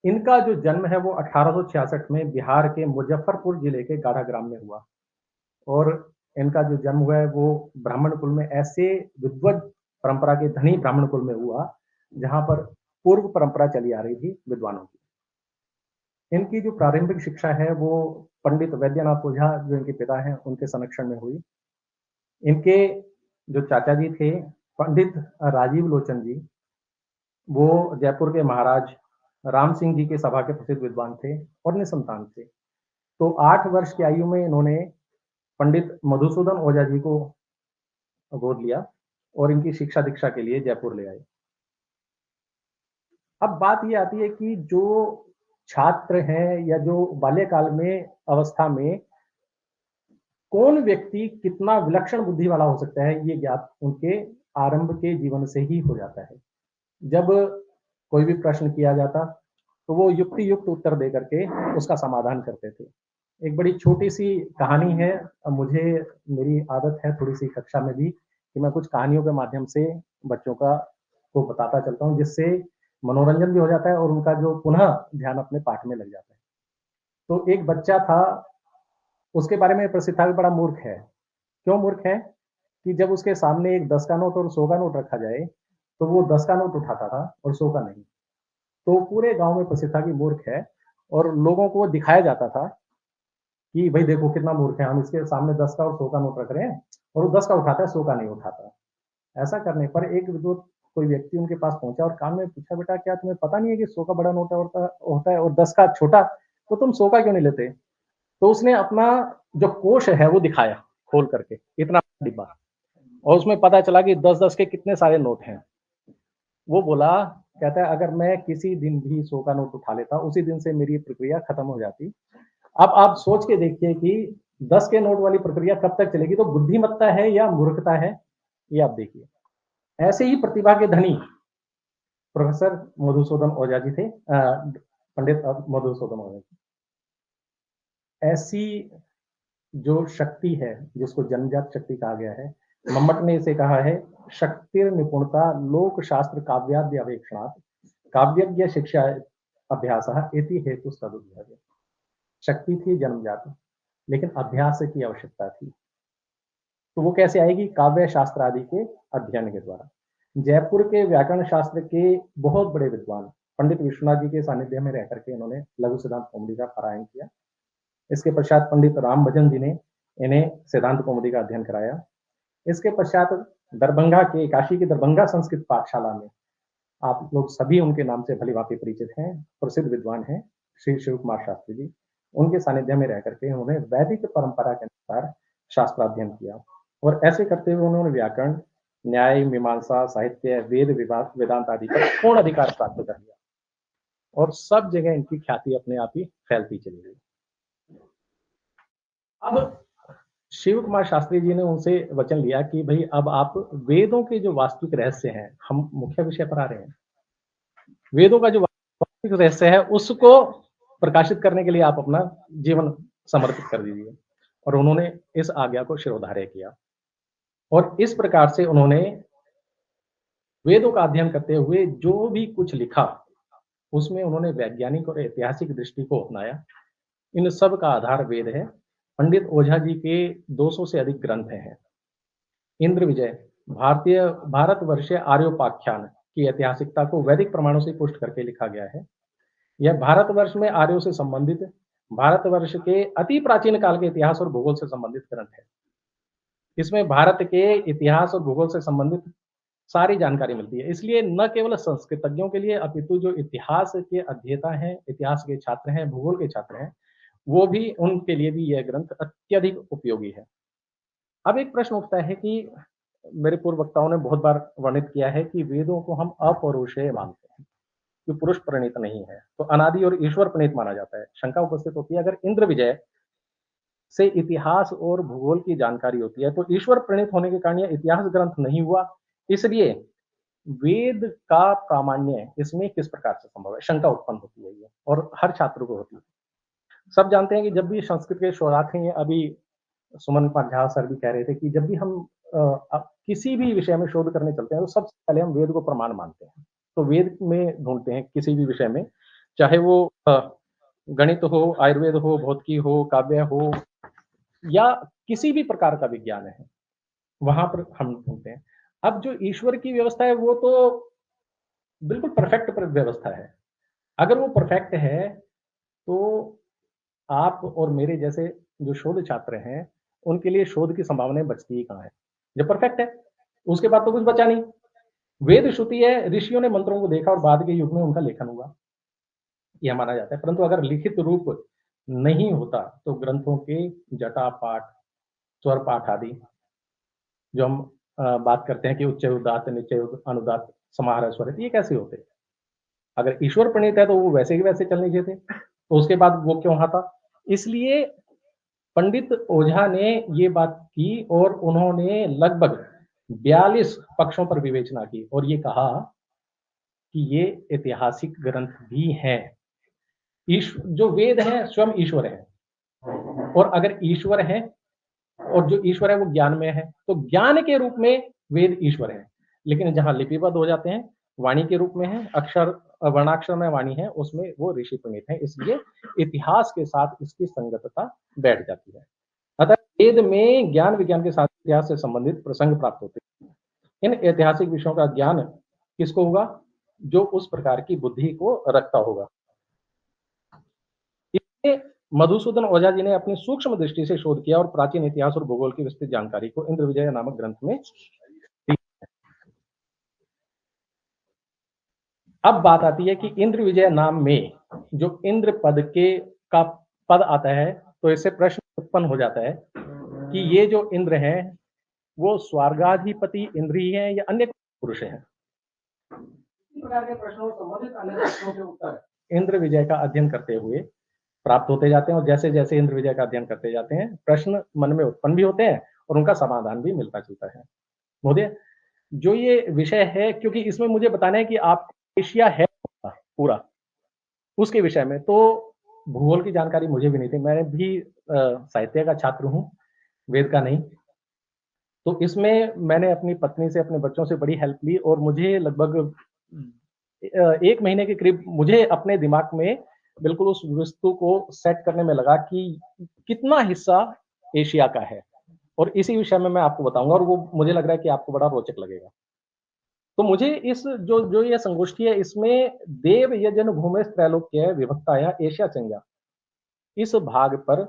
इनका जो जन्म है वो 1866 में बिहार के मुजफ्फरपुर जिले के गाढ़ा ग्राम में हुआ और इनका जो जन्म हुआ है वो ब्राह्मण कुल में ऐसे विद्वत परंपरा के धनी ब्राह्मण कुल में हुआ, जहाँ पर पूर्व परंपरा चली आ रही थी विद्वानों की। इनकी जो प्रारंभिक शिक्षा है वो पंडित वैद्यनाथ ओझा जो इनके पिता हैं उनके संरक्षण में हुई। इनके जो चाचा जी थे पंडित राजीव लोचन जी, वो जयपुर के महाराज राम सिंह जी के सभा के प्रसिद्ध विद्वान थे और निसंतान थे। तो 8 वर्ष की आयु में इन्होंने पंडित मधुसूदन ओझा जी को गोद लिया और इनकी शिक्षा दीक्षा के लिए जयपुर ले आए। अब बात ये आती है कि जो छात्र हैं या जो बाल्यकाल में अवस्था में कौन व्यक्ति कितना विलक्षण बुद्धि वाला हो सकता है, ये ज्ञात उनके आरंभ के जीवन से ही हो जाता है। जब कोई भी प्रश्न किया जाता तो वो युक्ति युक्त उत्तर दे करके उसका समाधान करते थे। एक बड़ी छोटी-सी कहानी है, मुझे मेरी आदत है थोड़ी-सी कक्षा में भी कि मैं कुछ कहानियों के माध्यम से बच्चों को बताता चलता हूँ, जिससे मनोरंजन भी हो जाता है और उनका जो पुनः ध्यान अपने पाठ में लग जाता है। तो एक बच्चा था, उसके बारे में प्रसिद्ध था कि बड़ा मूर्ख है। क्यों मूर्ख है? कि जब उसके सामने एक 10 का नोट और 100 का नोट रखा जाए, तो वो 10 का नोट उठाता था और 100 का नहीं। तो पूरे गाँव में प्रसिद्ध था कि मूर्ख है और लोगों को दिखाया जाता था कि भाई देखो कितना मूर्ख है, हम इसके सामने 10 का और 100 का नोट रख रहे हैं और वो 10 का उठाता है, 100 का नहीं उठाता। ऐसा करने पर एक जो कोई व्यक्ति उनके पास पहुंचा और कान में पूछा, बेटा क्या तुम्हें पता नहीं है कि 100 का बड़ा नोट होता है और 10 का छोटा, तो तुम 100 का क्यों नहीं लेते? तो उसने अपना जो कोष है वो दिखाया खोल करके, इतना डिब्बा, और उसमें पता चला कि 10-10 के कितने सारे नोट हैं। वो बोला, कहता है अगर मैं किसी दिन भी 100 का नोट उठा लेता, उसी दिन से मेरी प्रक्रिया खत्म हो जाती। अब आप सोच के देखिए कि 10 के नोट वाली प्रक्रिया कब तक चलेगी, तो बुद्धिमत्ता है या मूर्खता है, ये आप देखिए। ऐसे ही प्रतिभा के धनी प्रोफेसर मधुसूदन ओझा जी थे, पंडित मधुसूदन ओझा जी। ऐसी जो शक्ति है जिसको जन्मजात शक्ति कहा गया है, मम्मट ने इसे कहा है शक्तिर निपुणता लोक शास्त्र काव्याद्य अवेक्षणात् काव्यज्ञ शिक्षा अभ्यासः इति हेतु सदुद्भवे। शक्ति थी जन्मजात, लेकिन अभ्यास की आवश्यकता थी। तो वो कैसे आएगी? काव्य शास्त्र आदि के अध्ययन के द्वारा। जयपुर के व्याकरण शास्त्र के बहुत बड़े विद्वान पंडित विश्वनाथ जी के सानिध्य में रह करके इन्होंने लघु सिद्धांत कौमुदी का पारायण किया। इसके पश्चात पंडित राम भजन जी ने इन्हें सिद्धांत कौमुदी का अध्ययन कराया। इसके पश्चात दरभंगा के, काशी की दरभंगा संस्कृत पाठशाला में आप लोग सभी उनके नाम से भली-भांति परिचित हैं, प्रसिद्ध विद्वान हैं श्री शिव कुमार शास्त्री जी। उनके सानिध्य में रह करके उन्होंने वैदिक परंपरा के अनुसार शास्त्राध्ययन किया और ऐसे करते हुए उन्होंने व्याकरण, न्याय, मीमांसा, साहित्य, वेद, वेदांत आदि पर पूर्ण अधिकार प्राप्त कर लिया और सब जगह इनकी ख्याति अपने आप ही फैलती चली गई। अब शिव कुमार शास्त्री जी ने उनसे वचन लिया कि भाई अब आप वेदों के जो वास्तविक रहस्य हैं, हम मुख्य विषय पर आ रहे हैं, वेदों का जो वास्तविक रहस्य है उसको प्रकाशित करने के लिए आप अपना जीवन समर्पित कर दीजिए। और उन्होंने इस आज्ञा को शिरोधार्य किया और इस प्रकार से उन्होंने वेदों का अध्ययन करते हुए जो भी कुछ लिखा उसमें उन्होंने वैज्ञानिक और ऐतिहासिक दृष्टि को अपनाया। इन सब का आधार वेद है। पंडित ओझा जी के 200 से अधिक ग्रंथ हैं। इंद्र विजय भारतवर्षीय आर्योपाख्यान की ऐतिहासिकता को वैदिक प्रमाणों से पुष्ट करके लिखा गया है। यह भारतवर्ष में आर्यों से संबंधित भारतवर्ष के अति प्राचीन काल के इतिहास और भूगोल से संबंधित ग्रंथ है। इसमें भारत के इतिहास और भूगोल से संबंधित सारी जानकारी मिलती है। इसलिए न केवल संस्कृतज्ञों के लिए अपितु जो इतिहास के अध्येता हैं, इतिहास के छात्र हैं, भूगोल के छात्र हैं, वो भी उनके लिए भी यह ग्रंथ अत्यधिक उपयोगी है। अब एक प्रश्न उठता है कि मेरे पूर्व वक्ताओं ने बहुत बार वर्णित किया है कि वेदों को हम अपौरुषेय मानते हैं कि पुरुष प्रणीत नहीं है, तो अनादि और ईश्वर प्रणीत माना जाता है। शंका उपस्थित होती है अगर इंद्र विजय से इतिहास और भूगोल की जानकारी होती है तो ईश्वर प्रणीत होने के कारण यह इतिहास ग्रंथ नहीं हुआ, इसलिए वेद का प्रामाण्य इसमें किस प्रकार से संभव है, शंका उत्पन्न होती है ये, और हर छात्र को होती है। सब जानते हैं कि जब भी संस्कृत के शोधार्थी हैं, अभी सुमन झा सर भी कह रहे थे कि जब भी हम किसी भी विषय में शोध करने चलते हैं तो सबसे पहले हम वेद को प्रमाण मानते हैं। तो वेद में ढूंढते हैं किसी भी विषय में, चाहे वो गणित हो, आयुर्वेद हो, भौतिकी हो, काव्य हो, या किसी भी प्रकार का विज्ञान है, वहां पर हम ढूंढते हैं। अब जो ईश्वर की व्यवस्था है वो तो बिल्कुल परफेक्ट व्यवस्था है। अगर वो परफेक्ट है तो आप और मेरे जैसे जो शोध छात्र हैं उनके लिए शोध की संभावनाएं बचती ही कहाँ है। जब परफेक्ट है उसके बाद तो कुछ बचा नहीं। वेद श्रुति है, ऋषियों ने मंत्रों को देखा और बाद के युग में उनका लेखन हुआ, यह माना जाता है। परंतु अगर लिखित रूप नहीं होता तो ग्रंथों के जटा पाठ, स्वर पाठ आदि जो हम बात करते हैं कि उच्च उदात, निचय अनुदात, समाहार स्वरित, ये कैसे होते? अगर ईश्वर प्रणीत है तो वो वैसे ही वैसे चलने चाहिए थे, तो उसके बाद वो क्यों आता? इसलिए पंडित ओझा ने ये बात की और उन्होंने लगभग 42 पक्षों पर विवेचना की और ये कहा कि ये ऐतिहासिक ग्रंथ भी हैं। जो वेद है स्वयं ईश्वर है, और अगर ईश्वर है और जो ईश्वर है वो ज्ञान में है, तो ज्ञान के रूप में वेद ईश्वर है। लेकिन जहां लिपिबद्ध हो जाते हैं, वाणी के रूप में है, अक्षर वर्णाक्षर में वाणी है, उसमें वो ऋषि प्रणीत है। इसलिए इतिहास के साथ इसकी संगतता बैठ जाती है। अतः वेद में ज्ञान विज्ञान के साथ इतिहास से संबंधित प्रसंग प्राप्त होते हैं। इन ऐतिहासिक विषयों का ज्ञान किसको होगा? जो उस प्रकार की बुद्धि को रखता होगा। इसलिए मधुसूदन ओझा जी ने अपनी सूक्ष्म दृष्टि से शोध किया और प्राचीन इतिहास और भूगोल की विस्तृत जानकारी को इंद्र विजय नामक ग्रंथ में दी। अब बात आती है कि इंद्र विजय नाम में जो इंद्र पद का पद आता है, तो इससे प्रश्न उत्पन्न हो जाता है कि ये जो इंद्र है वो स्वर्गाधिपति इंद्र ही है या अन्य पुरुष है। इस प्रकार के प्रश्नों संबंधित अन्य प्रश्नों के उत्तर इंद्र विजय का अध्ययन करते हुए प्राप्त होते जाते हैं, और जैसे जैसे इंद्र विजय का अध्ययन करते जाते हैं प्रश्न मन में उत्पन्न भी होते हैं और उनका समाधान भी मिलता जुलता है। महोदय, जो ये विषय है, क्योंकि इसमें मुझे बताना है कि आप एशिया है पूरा, उसके विषय में तो भूगोल की जानकारी मुझे भी नहीं थी। मैं भी साहित्य का छात्र हूँ, वेद का नहीं। तो इसमें मैंने अपनी पत्नी से, अपने बच्चों से बड़ी हेल्प ली और मुझे लगभग 1 महीने के करीब मुझे अपने दिमाग में बिल्कुल उस वस्तु को सेट करने में लगा कि कितना हिस्सा एशिया का है, और इसी विषय में मैं आपको बताऊंगा, और वो मुझे लग रहा है कि आपको बड़ा रोचक लगेगा। तो मुझे इस जो ये संगोष्ठी है, इसमें देव यजन भूमि त्रैलोक्य विभक्ताया एशिया संज्ञा, इस भाग पर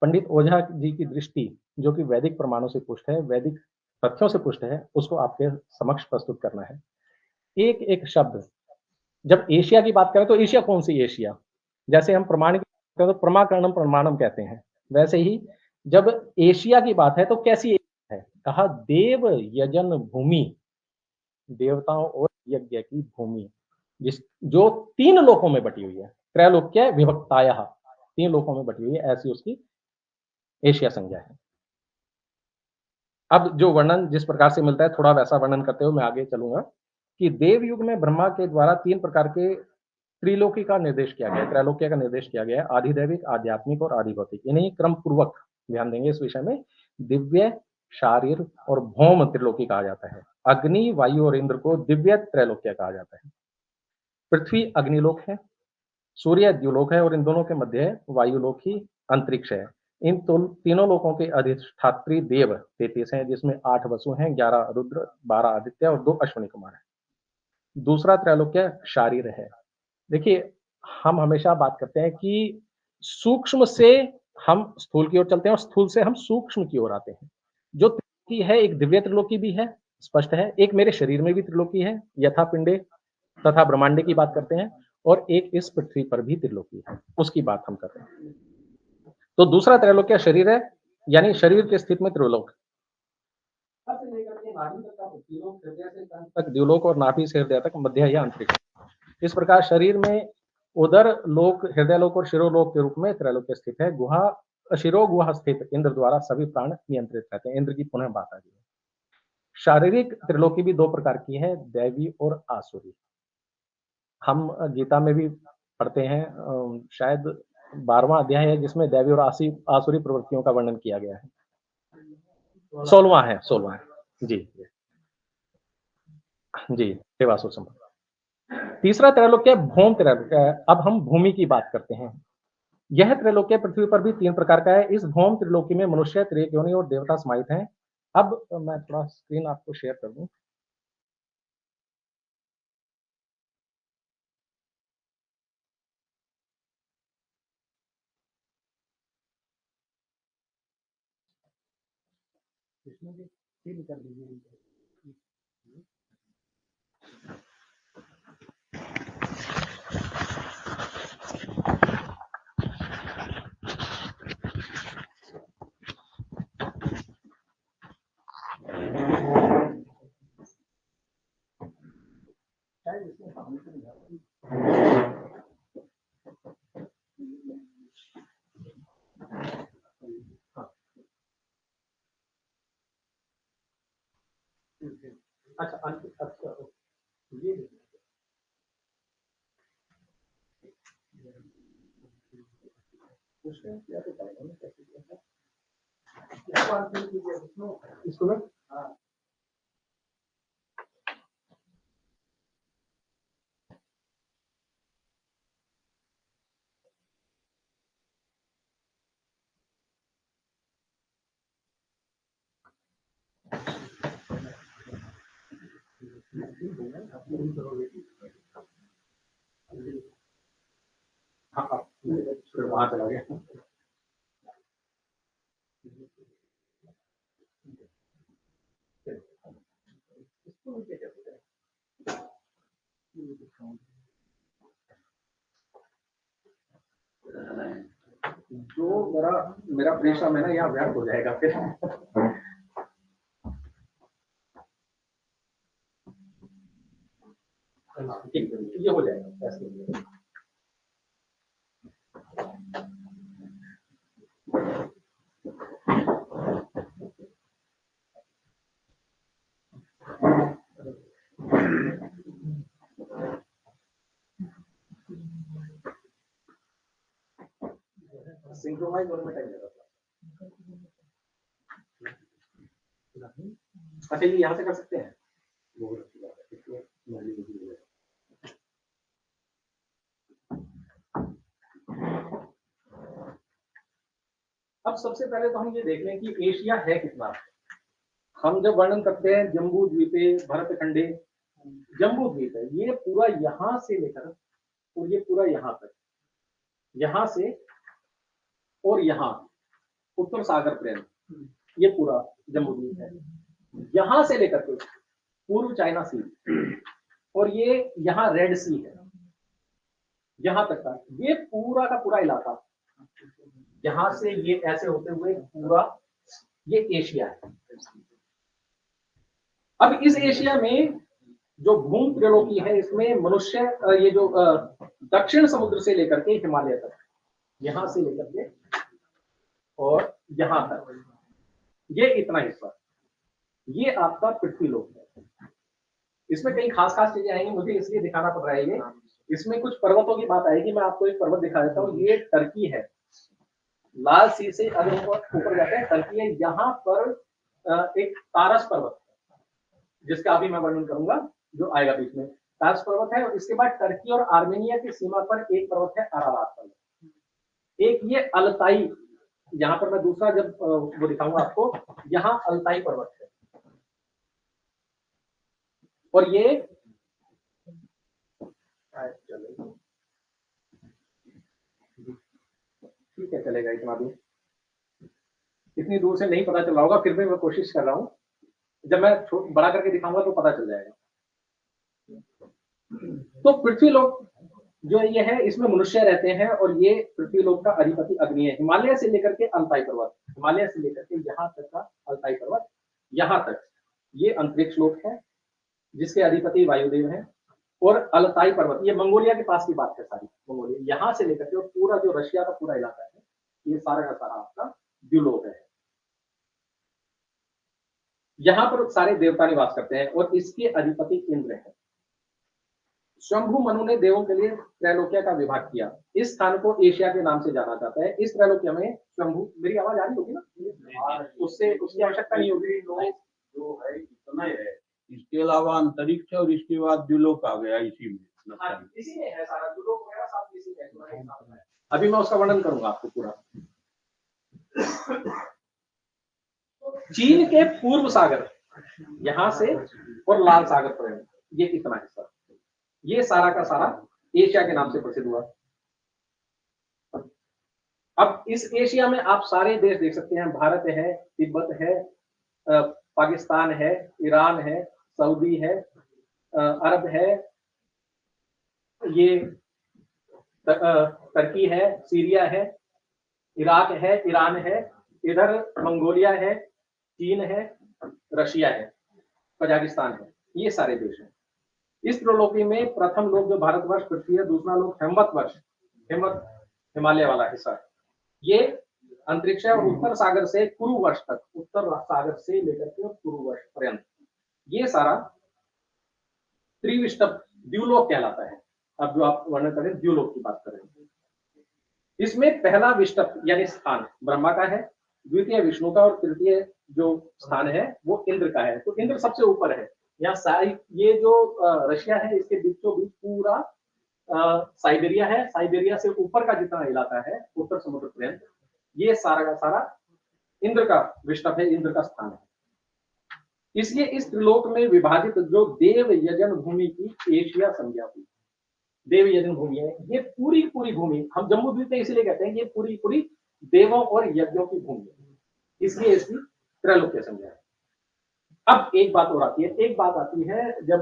पंडित ओझा जी की दृष्टि, जो कि वैदिक प्रमाणों से पुष्ट है, वैदिक तथ्यों से पुष्ट है, उसको आपके समक्ष प्रस्तुत करना है। एक एक शब्द, जब एशिया की बात करें तो एशिया कौन सी एशिया? जैसे हम प्रमाण की बात करें तो प्रमाकरणम प्रमाणम कहते हैं, वैसे ही जब एशिया की बात है तो कैसी एशिया है? कहा देव यजन भूमि, देवताओं और यज्ञ की भूमि, जो 3 लोकों में बटी हुई है। त्रैलोक्य विभक्ताया, 3 लोकों में बटी हुई है, ऐसी उसकी एशिया संज्ञा है। अब जो वर्णन जिस प्रकार से मिलता है, थोड़ा वैसा वर्णन करते हुए मैं आगे चलूंगा कि देव युग में ब्रह्मा के द्वारा 3 प्रकार के त्रिलोकी का निर्देश किया गया, त्रैलोक्य का निर्देश किया गया है, आधिदैविक, आध्यात्मिक और आधिभौतिक। इन्हीं क्रम पूर्वक ध्यान देंगे इस विषय में। दिव्य, शारीर और भौम त्रिलोकी कहा जाता है। अग्नि, वायु और इंद्र को दिव्य त्रैलोक्य कहा जाता है। पृथ्वी अग्निलोक है, सूर्य द्युलोक है और इन दोनों के मध्य वायुलोक ही अंतरिक्ष है। इन तीनों लोकों के अधिष्ठात्री देव 33 हैं, जिसमें 8 वसु हैं, 11 रुद्र, 12 आदित्य और 2 अश्विनी कुमार हैं। दूसरा त्रैलोक्य शारीर है। देखिए, हम हमेशा बात करते हैं कि सूक्ष्म से हम स्थूल की ओर चलते हैं और स्थूल से हम सूक्ष्म की ओर आते हैं। जो त्रिलोकी है, एक दिव्य त्रिलोकी भी है, स्पष्ट है, एक मेरे शरीर में भी त्रिलोकी है, यथा पिंडे तथा ब्रह्मांडे की बात करते हैं, और एक इस पृथ्वी पर भी त्रिलोकी है, उसकी बात हम कर रहे हैं। तो दूसरा त्रैलोक्य शरीर है, यानी शरीर के स्थित में त्रिलोक, तक द्युलोक और नाभि से हृदय तक मध्य या अंतरिक्ष। इस प्रकार शरीर में उदर लोक, हृदय लोक और शिरोलोक के रूप में त्रैलोक्य स्थित है। शिरो गुहा स्थित इंद्र द्वारा सभी प्राण नियंत्रित रहते हैं। इंद्र की पुनः बात आ गई है। शारीरिक त्रिलोकी भी दो प्रकार की है, दैवी और आसुरी। हम गीता में भी पढ़ते हैं, शायद 12वां अध्याय है जिसमें दैवी और आसुरी प्रवृत्तियों का वर्णन किया गया है। 16वां है, 16वां है। जी जी, देवासुर संभव। तीसरा त्रैलोक्य भौम त्रैलोक्य है। अब हम भूमि की बात करते हैं। यह त्रैलोक्य पृथ्वी पर भी 3 प्रकार का है। इस भौम त्रिलोकी में मनुष्य, त्रियोनि और देवता समाहित हैं। अब मैं थोड़ा स्क्रीन आपको शेयर कर दूं। इसमें भी fill कर दीजिए। शायद इसमें सामने से नहीं आ रहा। हाँ, अच्छा अच्छा, ये उसमें क्या तो पाएगा ना, कैसे किया था? इसको आंसर कीजिए, इसको ना, हाँ। हाँ, फिर वहां चला गया। जो मेरा परिश्रम है ना, यहाँ व्यर्थ हो जाएगा फिर। ठीक, ये हो जाएगा ऐसे। सिंक्रोनाइज होने में टाइम लगेगा। अच्छा, ये यहाँ से कर सकते हैं। अब सबसे पहले तो हम ये देख लें कि एशिया है कितना। हम जब वर्णन करते हैं जम्बू द्वीपे भरतखंडे, जम्बू द्वीप है ये पूरा यहाँ से लेकर और ये पूरा यहाँ तक, यहाँ से और यहाँ उत्तर सागर प्लेन, ये पूरा जम्बू द्वीप है। यहाँ से लेकर के पूर्व चाइना सी और ये यहाँ रेड सी है, यहाँ तक का ये पूरा का पूरा इलाका, यहाँ से ये ऐसे होते हुए पूरा ये एशिया है। अब इस एशिया में जो भूम त्रिलोकी है इसमें मनुष्य, ये जो दक्षिण समुद्र से लेकर के हिमालय तक, यहां से लेकर के और यहां तक, ये इतना हिस्सा, ये आपका पृथ्वी लोक है। इसमें कई खास खास चीजें आएंगी, मुझे इसलिए दिखाना पड़ रहा है ये। इसमें कुछ पर्वतों की बात आएगी, मैं आपको एक पर्वत दिखा देता हूँ। ये टर्की है, लाल सी से अगर ऊपर जाते हैं टर्की है। यहाँ पर एक तारस पर्वत जिसका अभी मैं वर्णन करूंगा, जो आएगा बीच में, तारस पर्वत है। और इसके बाद टर्की और आर्मेनिया की सीमा पर एक पर्वत है अरारात पर्वत, एक ये अल्ताई, यहाँ पर मैं दूसरा जब वो दिखाऊंगा आपको, यहाँ अल्ताई पर्वत है। और ये ठीक है, चलेगा इतना भी, इतनी दूर से नहीं पता चल रहा होगा, फिर भी मैं कोशिश कर रहा हूँ, जब मैं बड़ा करके दिखाऊंगा तो पता चल जाएगा। तो पृथ्वी लोक जो ये है इसमें मनुष्य रहते हैं और ये पृथ्वी लोक का अधिपति अग्नि है। हिमालय से लेकर के अल्ताई पर्वत, हिमालय से लेकर के यहाँ तक का अल्ताई पर्वत, यहाँ तक ये अंतरिक्ष लोक है जिसके अधिपति वायुदेव है। और अल्ताई पर्वत ये मंगोलिया के पास की बात है सारी, मंगोलिया यहाँ से लेकर के पूरा जो रशिया का पूरा इलाका है, ये सारा का सारा आपका द्युलोक है। यहाँ पर सारे देवता निवास करते हैं और इसके अधिपति इंद्र है। स्वयंभू मनु ने देवों के लिए त्रैलोक्य का विभाग किया। इस स्थान को एशिया के नाम से जाना जाता है। इस त्रैलोक्य में स्वयंभू, मेरी आवाज आ रही होगी ना, उससे उसकी आवश्यकता नहीं होगी। जो है इतना ही है, इसके अलावा अंतरिक्ष और इसके बाद द्युलोक आ गया इसी में। इसी में है सारा, द्युलोक वगैरह सब इसी में है। अभी मैं उसका वर्णन करूंगा आपको पूरा। चीन के पूर्व सागर यहां से और लाल सागर पर्यंत ये इतना हिस्सा, ये सारा का सारा एशिया के नाम से प्रसिद्ध हुआ। अब इस एशिया में आप सारे देश देख सकते हैं। भारत है, तिब्बत है, पाकिस्तान है, ईरान है, सऊदी है, अरब है, ये टर्की है, सीरिया है, इराक है, ईरान है, इधर मंगोलिया है, चीन है, रशिया है, कजाकिस्तान है, ये सारे देश हैं। इस त्रिलोकी में प्रथम लोक जो भारतवर्ष पृथ्वी है, दूसरा लोक हेमवत वर्ष, हेमवत हिमालय वाला हिस्सा है, ये अंतरिक्ष है। और उत्तर सागर से कुरु वर्ष तक, उत्तर सागर से लेकर के कुरु वर्ष पर्यंत ये सारा त्रिविष्टप द्युलोक कहलाता है। अब जो आप वर्णन करें द्युलोक की बात करें, इसमें पहला विष्टप यानी स्थान ब्रह्मा का है, द्वितीय विष्णु का और तृतीय जो स्थान है वो इंद्र का है। तो इंद्र सबसे ऊपर है। यहाँ सारी ये जो रशिया है इसके बीचों बीच पूरा साइबेरिया है, साइबेरिया से ऊपर का जितना इलाका है उत्तर समुद्र पर्यंत, ये सारा का सारा इंद्र का विष्टप है, इंद्र का स्थान है। इसलिए इस त्रिलोक में विभाजित जो देव यजन भूमि की एशिया संज्ञा हुई। देव यजन भूमि है ये पूरी पूरी भूमि, हम जम्मू द्वीप में इसलिए कहते हैं ये पूरी पूरी देवों और यज्ञों की भूमि है, इसलिए इसकी त्रैलोक्य संज्ञा है। अब एक बात और आती है, एक बात आती है जब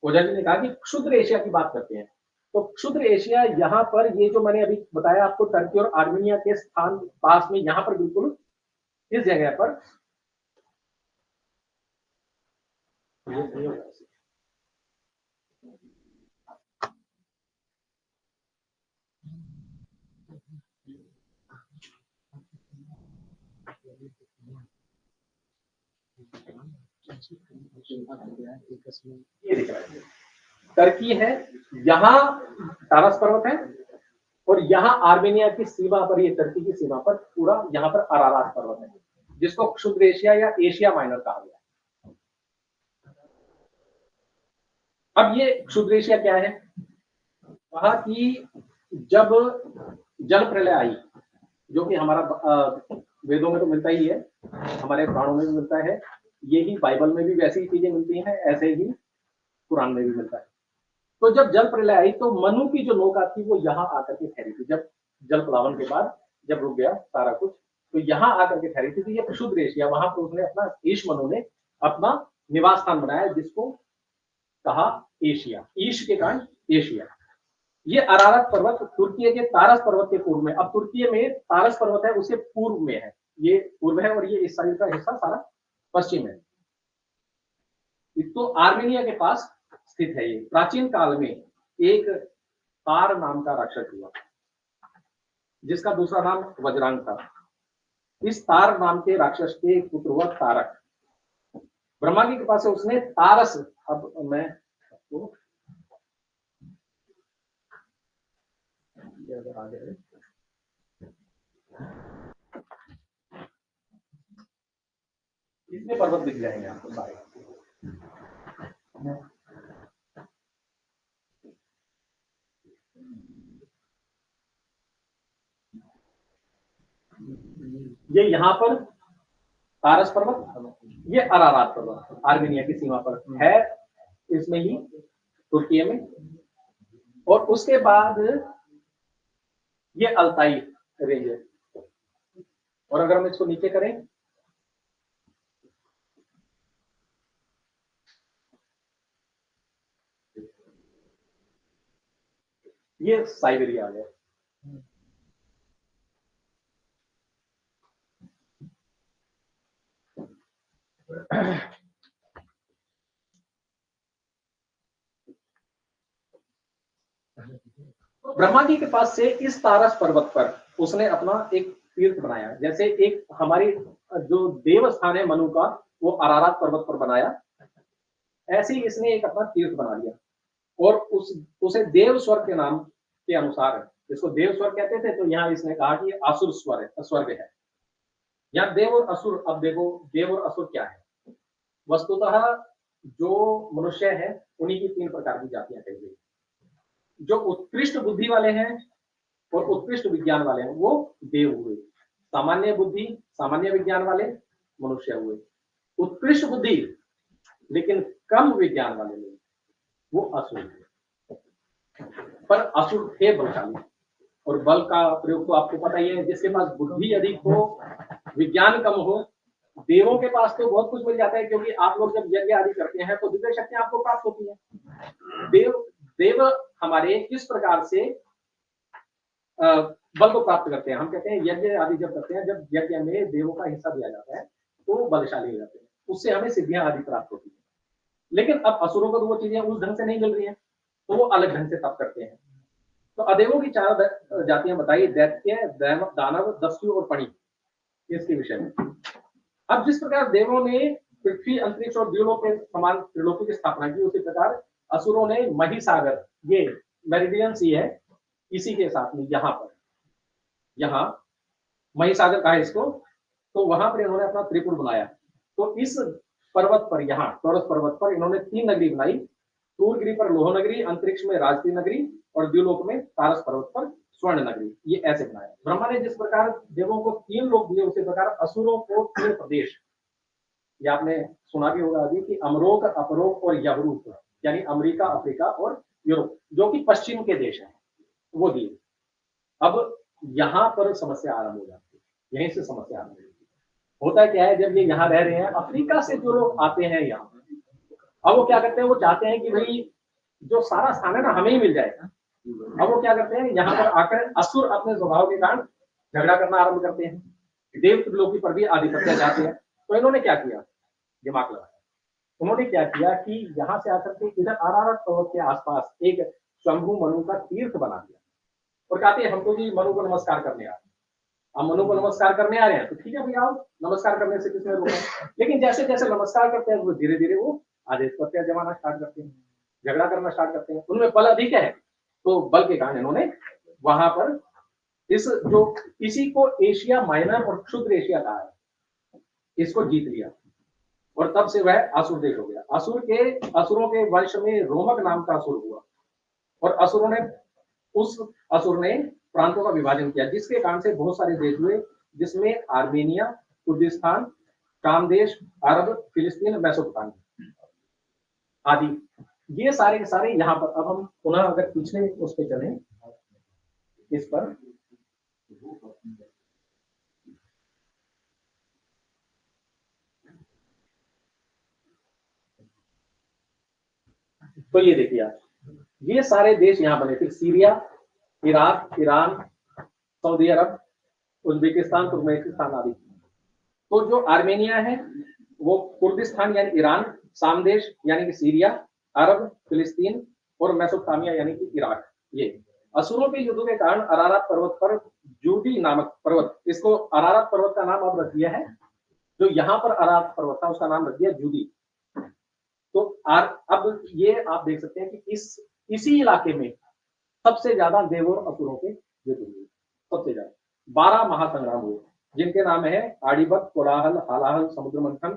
ओझा जी ने कहा कि क्षुद्र एशिया की बात करते हैं, तो क्षुद्र एशिया यहाँ पर ये जो मैंने अभी बताया आपको टर्की और आर्मेनिया के स्थान पास में, यहाँ पर बिल्कुल इस जगह पर ये दिख रहा है टर्की है, यहाँ तारस पर्वत है और यहाँ आर्मेनिया की सीमा पर, ये टर्की की सीमा पर पूरा यहाँ पर अरारात पर्वत है, जिसको क्षुद्र एशिया या एशिया माइनर कहा गया है। अब ये क्षुद्र एशिया क्या है? कहा कि जब जल प्रलय आई, जो कि हमारा वेदों में तो मिलता ही है, हमारे पुराणों में भी मिलता है, यही बाइबल में भी वैसी ही चीजें मिलती हैं, ऐसे ही कुरान में भी मिलता है। तो जब जल प्रलय आई तो मनु की जो नौका थी वो यहाँ आकर के ठहरी थी। जब जल प्लावन के बाद जब रुक गया सारा कुछ, तो यहाँ आकर के ठहरी थी। तो ये क्षुद्र एशिया, वहां पर उसने अपना, ईश मनु ने अपना निवास स्थान बनाया, जिसको कहा एशिया, ईश के कारण एशिया। ये अरारत पर्वत तुर्की के तारस पर्वत के पूर्व में, अब तुर्की में तारस पर्वत है उसके पूर्व में है, ये पूर्व है, और ये इस साइड का हिस्सा सारा पश्चिम है। तो आर्मेनिया के पास स्थित है ये। प्राचीन काल में एक तार नाम का राक्षस हुआ, जिसका दूसरा नाम वज्रांग था। इस तार नाम के राक्षस के एक पुत्र हुआ तारक। ब्रह्मा की कृपा से उसने तारस, अब मैं इसमें पर्वत दिख जाएंगे आपको सारे। ये यहाँ पर तारस पर्वत, ये अरारात पर्वत आर्मेनिया की सीमा पर है, इसमें ही तुर्की में। और उसके बाद ये अल्ताई रेंज है। और अगर हम इसको नीचे करें, ये साइबेरिया है। ब्रह्मा जी के पास से इस तारस पर्वत पर उसने अपना एक तीर्थ बनाया। जैसे एक हमारी जो देव स्थान है मनु का, वो अरारात पर्वत पर बनाया, ऐसे ही इसने एक अपना तीर्थ बना लिया और उसे देव स्वर्ग के नाम के अनुसार, इसको देव स्वर्ग कहते थे, तो यहाँ इसने कहा कि ये असुर स्वर्ग है। यहाँ देव और असुर, अब देखो देव और असुर क्या है। वस्तुतः जो मनुष्य है उन्हीं की 3 प्रकार की जातियां कही गई। जो उत्कृष्ट बुद्धि वाले हैं और उत्कृष्ट विज्ञान वाले हैं वो देव हुए, सामान्य बुद्धि सामान्य विज्ञान वाले मनुष्य हुए, उत्कृष्ट बुद्धि लेकिन कम विज्ञान वाले लोग वो असुर हुए। पर असुर थे बलशाली, और बल का प्रयोग तो आपको पता ही है, जिसके पास बुद्धि अधिक हो, विज्ञान कम हो। देवों के पास तो बहुत कुछ मिल जाता है, क्योंकि आप लोग जब यज्ञ आदि करते हैं तो दिव्य शक्तियां आपको प्राप्त होती है। देव हमारे किस प्रकार से बल को प्राप्त करते हैं, हम कहते हैं यज्ञ आदि जब करते हैं, जब यज्ञ में देवों का हिस्सा दिया जाता है तो वो बलशाली हो जाते हैं, उससे हमें सिद्धियां आदि प्राप्त होती है। लेकिन अब असुरों को तो वो चीजें उस ढंग से नहीं मिल रही हैं, तो वो अलग ढंग से तप करते हैं। तो अदेवों की 4 जातियां बताई, दैत्य, दानव, दस्यु और पणि, इसके विषय में। अब जिस प्रकार देवों ने पृथ्वी, अंतरिक्ष और द्युलोक के समान त्रिलोकी की स्थापना की, उसी प्रकार असुरों ने महिसागर, ये मेरिडियन सी है, इसी के साथ में यहाँ महिसागर कहा इसको, तो वहां पर इन्होंने अपना त्रिपुर बनाया। तो इस पर्वत पर, यहाँ टॉरस पर्वत पर इन्होंने 3 नगरी बनाई, सूर्यगिरी पर लोह नगरी, अंतरिक्ष में राजती नगरी और द्युलोक में तारस पर्वत पर स्वर्ण नगरी, ये ऐसे बनाया। ब्रह्मा ने जिस प्रकार देवों को 3 लोक दिए, उसी प्रकार असुरों को 3 प्रदेश, ये आपने सुना भी होगा अभी कि अमरोक, अपरोक और यवरूप, यानी अमेरिका, अफ्रीका और यूरोप, जो कि पश्चिम के देश हैं, वो दिए। अब यहाँ पर समस्या आरंभ हो जाती है, यहीं से समस्या आरंभ होती है। होता क्या है, जब ये यहाँ रह रहे हैं, अफ्रीका से जो लोग आते हैं यहाँ, अब वो क्या करते हैं, वो चाहते हैं कि भाई जो सारा स्थान है ना हमें ही मिल जाएगा। अब वो क्या करते हैं, यहाँ पर आकर असुर अपने स्वभाव के कारण झगड़ा करना आरंभ करते हैं, देव त्रिलोकी पर भी आधिपत्य चाहते हैं। तो इन्होंने क्या किया, दिमाग लगाया, उन्होंने क्या किया कि यहाँ से आकर के इधर अरारत पर्वत के आसपास एक शंभु मनु का तीर्थ बना दिया, और कहते हैं हम तो जी मनु को नमस्कार करने आ रहे हैं। हम मनु को नमस्कार करने आ रहे हैं तो ठीक है भैया, आओ, नमस्कार करने से किसने रोका। लेकिन जैसे जैसे नमस्कार करते हैं वो धीरे धीरे वो आधिपत्य जमाना स्टार्ट करते हैं, झगड़ा करना स्टार्ट करते हैं। उनमें बल अधिक है, तो बल के कारण इन्होंने वहां पर इसी को एशिया माइनर और क्षुद्र एशिया कहा है, इसको जीत लिया, और तब से वह असुर देश हो गया। असुरों के वंश में रोमक नाम का असुर हुआ, और उस असुर ने प्रांतों का विभाजन किया, जिसके कारण से बहुत सारे देश हुए, जिसमें आर्मेनिया, कुर्दिस्तान, शाम देश, अरब, फिलिस्तीन, मेसोपोटामिया आदि, ये सारे के सारे यहाँ पर। अब हम पुनः अगर पिछले उस पे चलें, इस पर तो ये देखिए आप, ये सारे देश यहाँ बने थे, सीरिया, इराक, ईरान, सऊदी अरब, उज्बेकिस्तान, तुर्कमेनिस्तान आदि। तो जो आर्मेनिया है वो कुर्दिस्तान यानी ईरान, शाम देश यानी कि सीरिया, अरब, फिलिस्तीन और मेसोपोटामिया यानी कि इराक, ये असुरों के युद्ध के कारण अरारात पर्वत पर जूदी नामक पर्वत, इसको अरारात पर्वत का नाम अब रख दिया है, जो यहाँ पर अरारात पर्वत था उसका नाम रख दिया जूदी। तो अब ये आप देख सकते हैं कि इसी इलाके में सबसे ज्यादा देव और असुरों के युद्ध हुए, सबसे ज्यादा 12 महासंग्राम हुए, जिनके नाम है आड़ीबत, कोलाहल, हालाहल, समुद्र मंथन,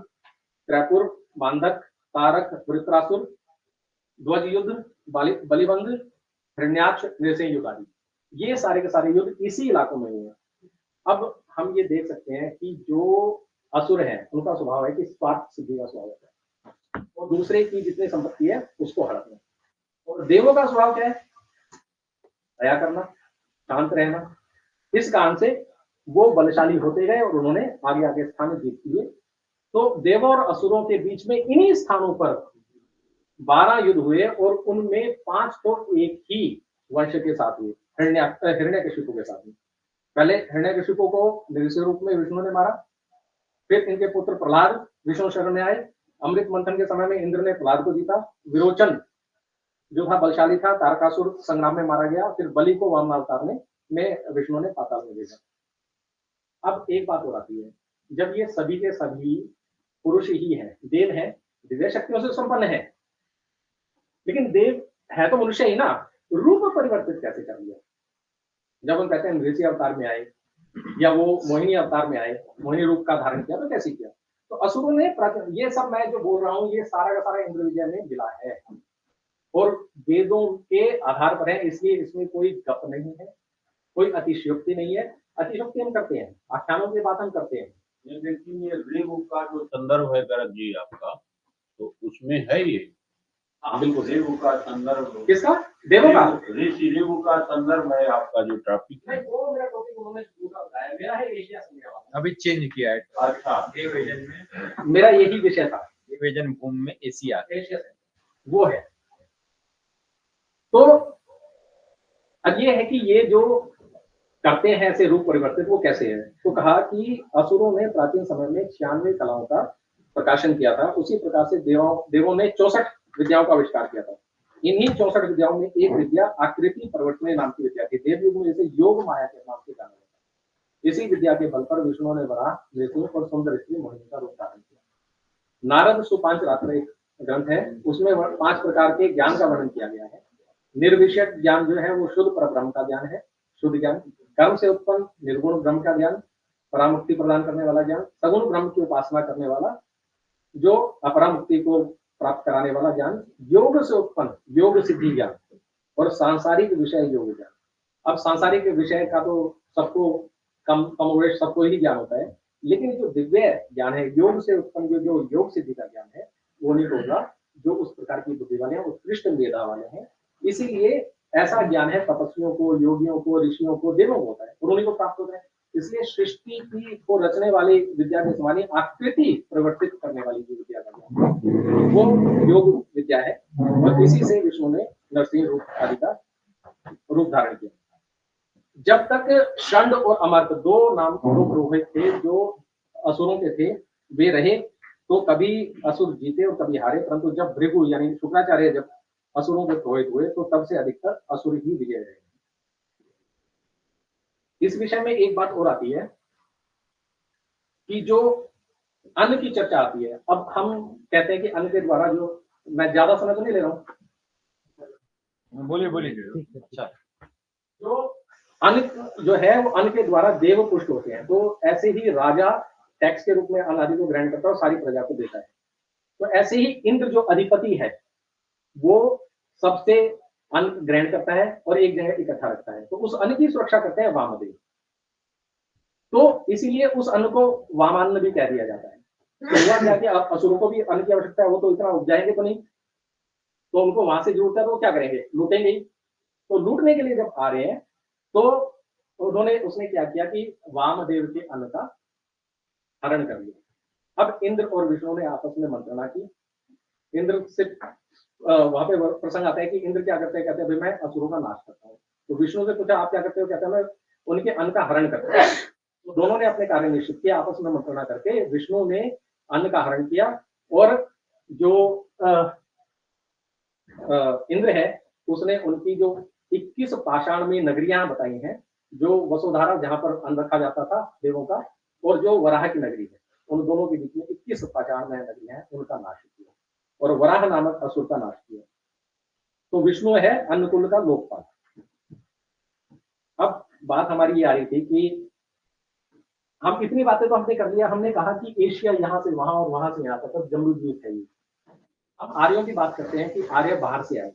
त्रैपुर, मांधक, तारक, वृत्रासुर, ध्वज युद्ध, बलिबंध, हिरण्याक्ष, नृसिंह युद्ध आदि। ये सारे के सारे युद्ध इसी इलाकों में हुए। अब हम ये देख सकते हैं कि जो असुर हैं उनका स्वभाव है कि स्वार्थ सिद्धि का स्वभाव होता है, और दूसरे की जितनी संपत्ति है उसको हड़पना। और देवों का स्वभाव क्या है, दया करना, शांत रहना। इस कारण से वो बलशाली होते गए और उन्होंने आगे आगे स्थान जीत लिए। तो देवों और असुरों के बीच में इन्हीं स्थानों पर 12 युद्ध हुए, और उनमें 5 तो एक ही वंश के साथ हुए, हिरण्यकशिपु के साथ में। पहले हिरण्यकशिपु को नृसिंह रूप में विष्णु ने मारा, फिर इनके पुत्र प्रहलाद विष्णु शरण में आए। अमृत मंथन के समय में इंद्र ने प्रहलाद को जीता। विरोचन जो था बलशाली था, तारकासुर संग्राम में मारा गया। फिर बलि को वामनावतार में विष्णु ने पाताल में भेजा। अब एक बात और आती है, जब ये सभी के सभी पुरुष ही है, देव है, दिव्य शक्तियों से संपन्न है, लेकिन देव है तो मनुष्य ही ना, रूप परिवर्तित कैसे कर लिया? जब हम कहते हैं ऋषि अवतार में आए या वो मोहिनी अवतार में आए, मोहिनी रूप का धारण किया, तो कैसे किया? तो असुरों ने ये सब मैं जो बोल रहा हूँ ये सारा का सारा इंद्र विजय में मिला है और वेदों के आधार पर है, इसलिए इसमें कोई गप नहीं है, कोई अतिशयोक्ति नहीं है। अतिशयोक्ति हम करते हैं, आख्यानों की बात हम करते हैं। लेकिन ये रेव का जो संदर्भ है गरज जी आपका, तो उसमें है ये। हाँ बिल्कुल, रेव का संदर्भ किसका? देवों का? ऋषि रेव का संदर्भ है आपका जो टॉपिक है। नहीं, वो मेरा टॉपिक उन्होंने दूसरा बताया, मेरा है एशिया संज्ञा वाला। अभी चेंज किया है। अच्छा, डिवीजन में मेरा यही विषय था, डिवीजन भूमि में एशिया एशिया संज्ञा वो है। तो अब ये है कि ये जो करते हैं ऐसे रूप परिवर्तित, वो कैसे है? तो कहा कि असुरों ने प्राचीन समय में 96 कलाओं का प्रकाशन किया था, उसी प्रकार से देवों ने 64 विद्याओं का आविष्कार किया था। इन्हीं 64 विद्याओं में एक विद्या आकृति परिवर्तन नाम की विद्या थी। देवयुग में जैसे योग माया के नाम से जाना जाता है। इसी विद्या के बल पर विष्णु ने वराह, नृसिंह और सुंदर स्त्री मोहिनी का रूप धारण किया। नारद सुपांच रात्र एक ग्रंथ है, उसमें 5 प्रकार के ज्ञान का वर्णन किया गया है। निर्विषय ज्ञान जो है वो शुद्ध परब्रह्म का ज्ञान है, शुद्ध ज्ञान। कर्म से उत्पन्न निर्गुण ब्रह्म का ज्ञान, परामुक्ति प्रदान करने वाला ज्ञान। सगुण ब्रह्म की उपासना करने वाला, जो अपरामुक्ति को प्राप्त कराने वाला ज्ञान। योग से उत्पन्न योग सिद्धि ज्ञान और सांसारिक विषय योग ज्ञान। अब सांसारिक विषय का तो सबको कमोवेश सबको ही ज्ञान होता है, लेकिन जो दिव्य ज्ञान है, योग से उत्पन्न जो योग सिद्धि का ज्ञान है, वो नहीं होगा जो उस प्रकार की बुद्धि वाले हैं, उत्कृष्ट मेधा वाले हैं। इसीलिए ऐसा ज्ञान है तपस्वियों को, योगियों को, ऋषियों को, देवों को होता है और उन्हीं को प्राप्त होता है। इसलिए सृष्टि की को रचने वाली विद्या के समान आकृति परिवर्तित करने वाली जो विद्या का ज्ञान वो योग विद्या है और इसी से विष्णु ने नरसिंह रूप आदि का रूप धारण किया। जब तक षंड और अमर्त दो पुरोहित थे जो असुरों के थे, वे रहे, तो कभी असुर जीते और कभी हारे, परंतु जब भृगु यानी शुक्राचार्य जब असुरों के पुरोहित हुए तो तब से अधिकतर असुर ही विजय रहे। इस विषय में एक बात और आती है कि जो अन्न की चर्चा आती है। अब हम कहते हैं कि अन्न के द्वारा जो, मैं ज्यादा समय तो नहीं ले रहा हूं, बोलिए। अच्छा, जो अन्न जो है वो अन्न के द्वारा देव पुष्ट होते हैं। तो ऐसे ही राजा टैक्स के रूप में अन्न आदि को ग्रहण करता है और सारी प्रजा को देता है। तो ऐसे ही इंद्र जो अधिपति है वो सबसे अन्न ग्रहण करता है और एक जगह इकट्ठा रखता है। तो उस अन्न की सुरक्षा करते हैं वामदेव। तो इसीलिए उस अन्न को वामान्न भी कह दिया जाता है। तो हुआ क्या कि अब असुरों को भी अन्न की आवश्यकता है, वो तो इतना उपजाएंगे तो नहीं, तो उनको वहां से जरूरत है, तो वो क्या करेंगे? लूटेंगे ही। तो लूटने के लिए जब आ रहे हैं तो उसने क्या किया कि वामदेव के अन्न का हरण कर लिया। अब इंद्र और विष्णु ने आपस में मंत्रणा की। इंद्र से वहां पे प्रसंग आता है कि इंद्र क्या करते हैं, कहते हैं भाई मैं असुरों का नाश करता हूँ। तो विष्णु से पूछा आप क्या करते हो? कहते हैं मैं उनके अन्न का हरण करता हूँ। तो दोनों ने अपने कार्य निश्चित किया, आपस में मंत्रणा करके विष्णु ने अन्न का हरण किया और जो इंद्र है उसने उनकी जो 21 पाषाण में नगरियां बताई हैं, जो वसुधारा जहां पर अन्न रखा जाता था देवों का, और जो वराह की नगरी है, उन दोनों के बीच में 21 पाषाण में नगरियां हैं, उनका नाश किया और वराह नामक असुर का नाश किया। तो विष्णु है अन्नकुल का लोकपाल। अब बात हमारी ये आ रही थी कि हम इतनी बातें तो हमने कर लिया। हमने कहा कि एशिया यहाँ से वहां और वहां से यहाँ तक, अब जम्बूद्वीप है ये। अब आर्यों की बात करते हैं कि आर्य बाहर से आए।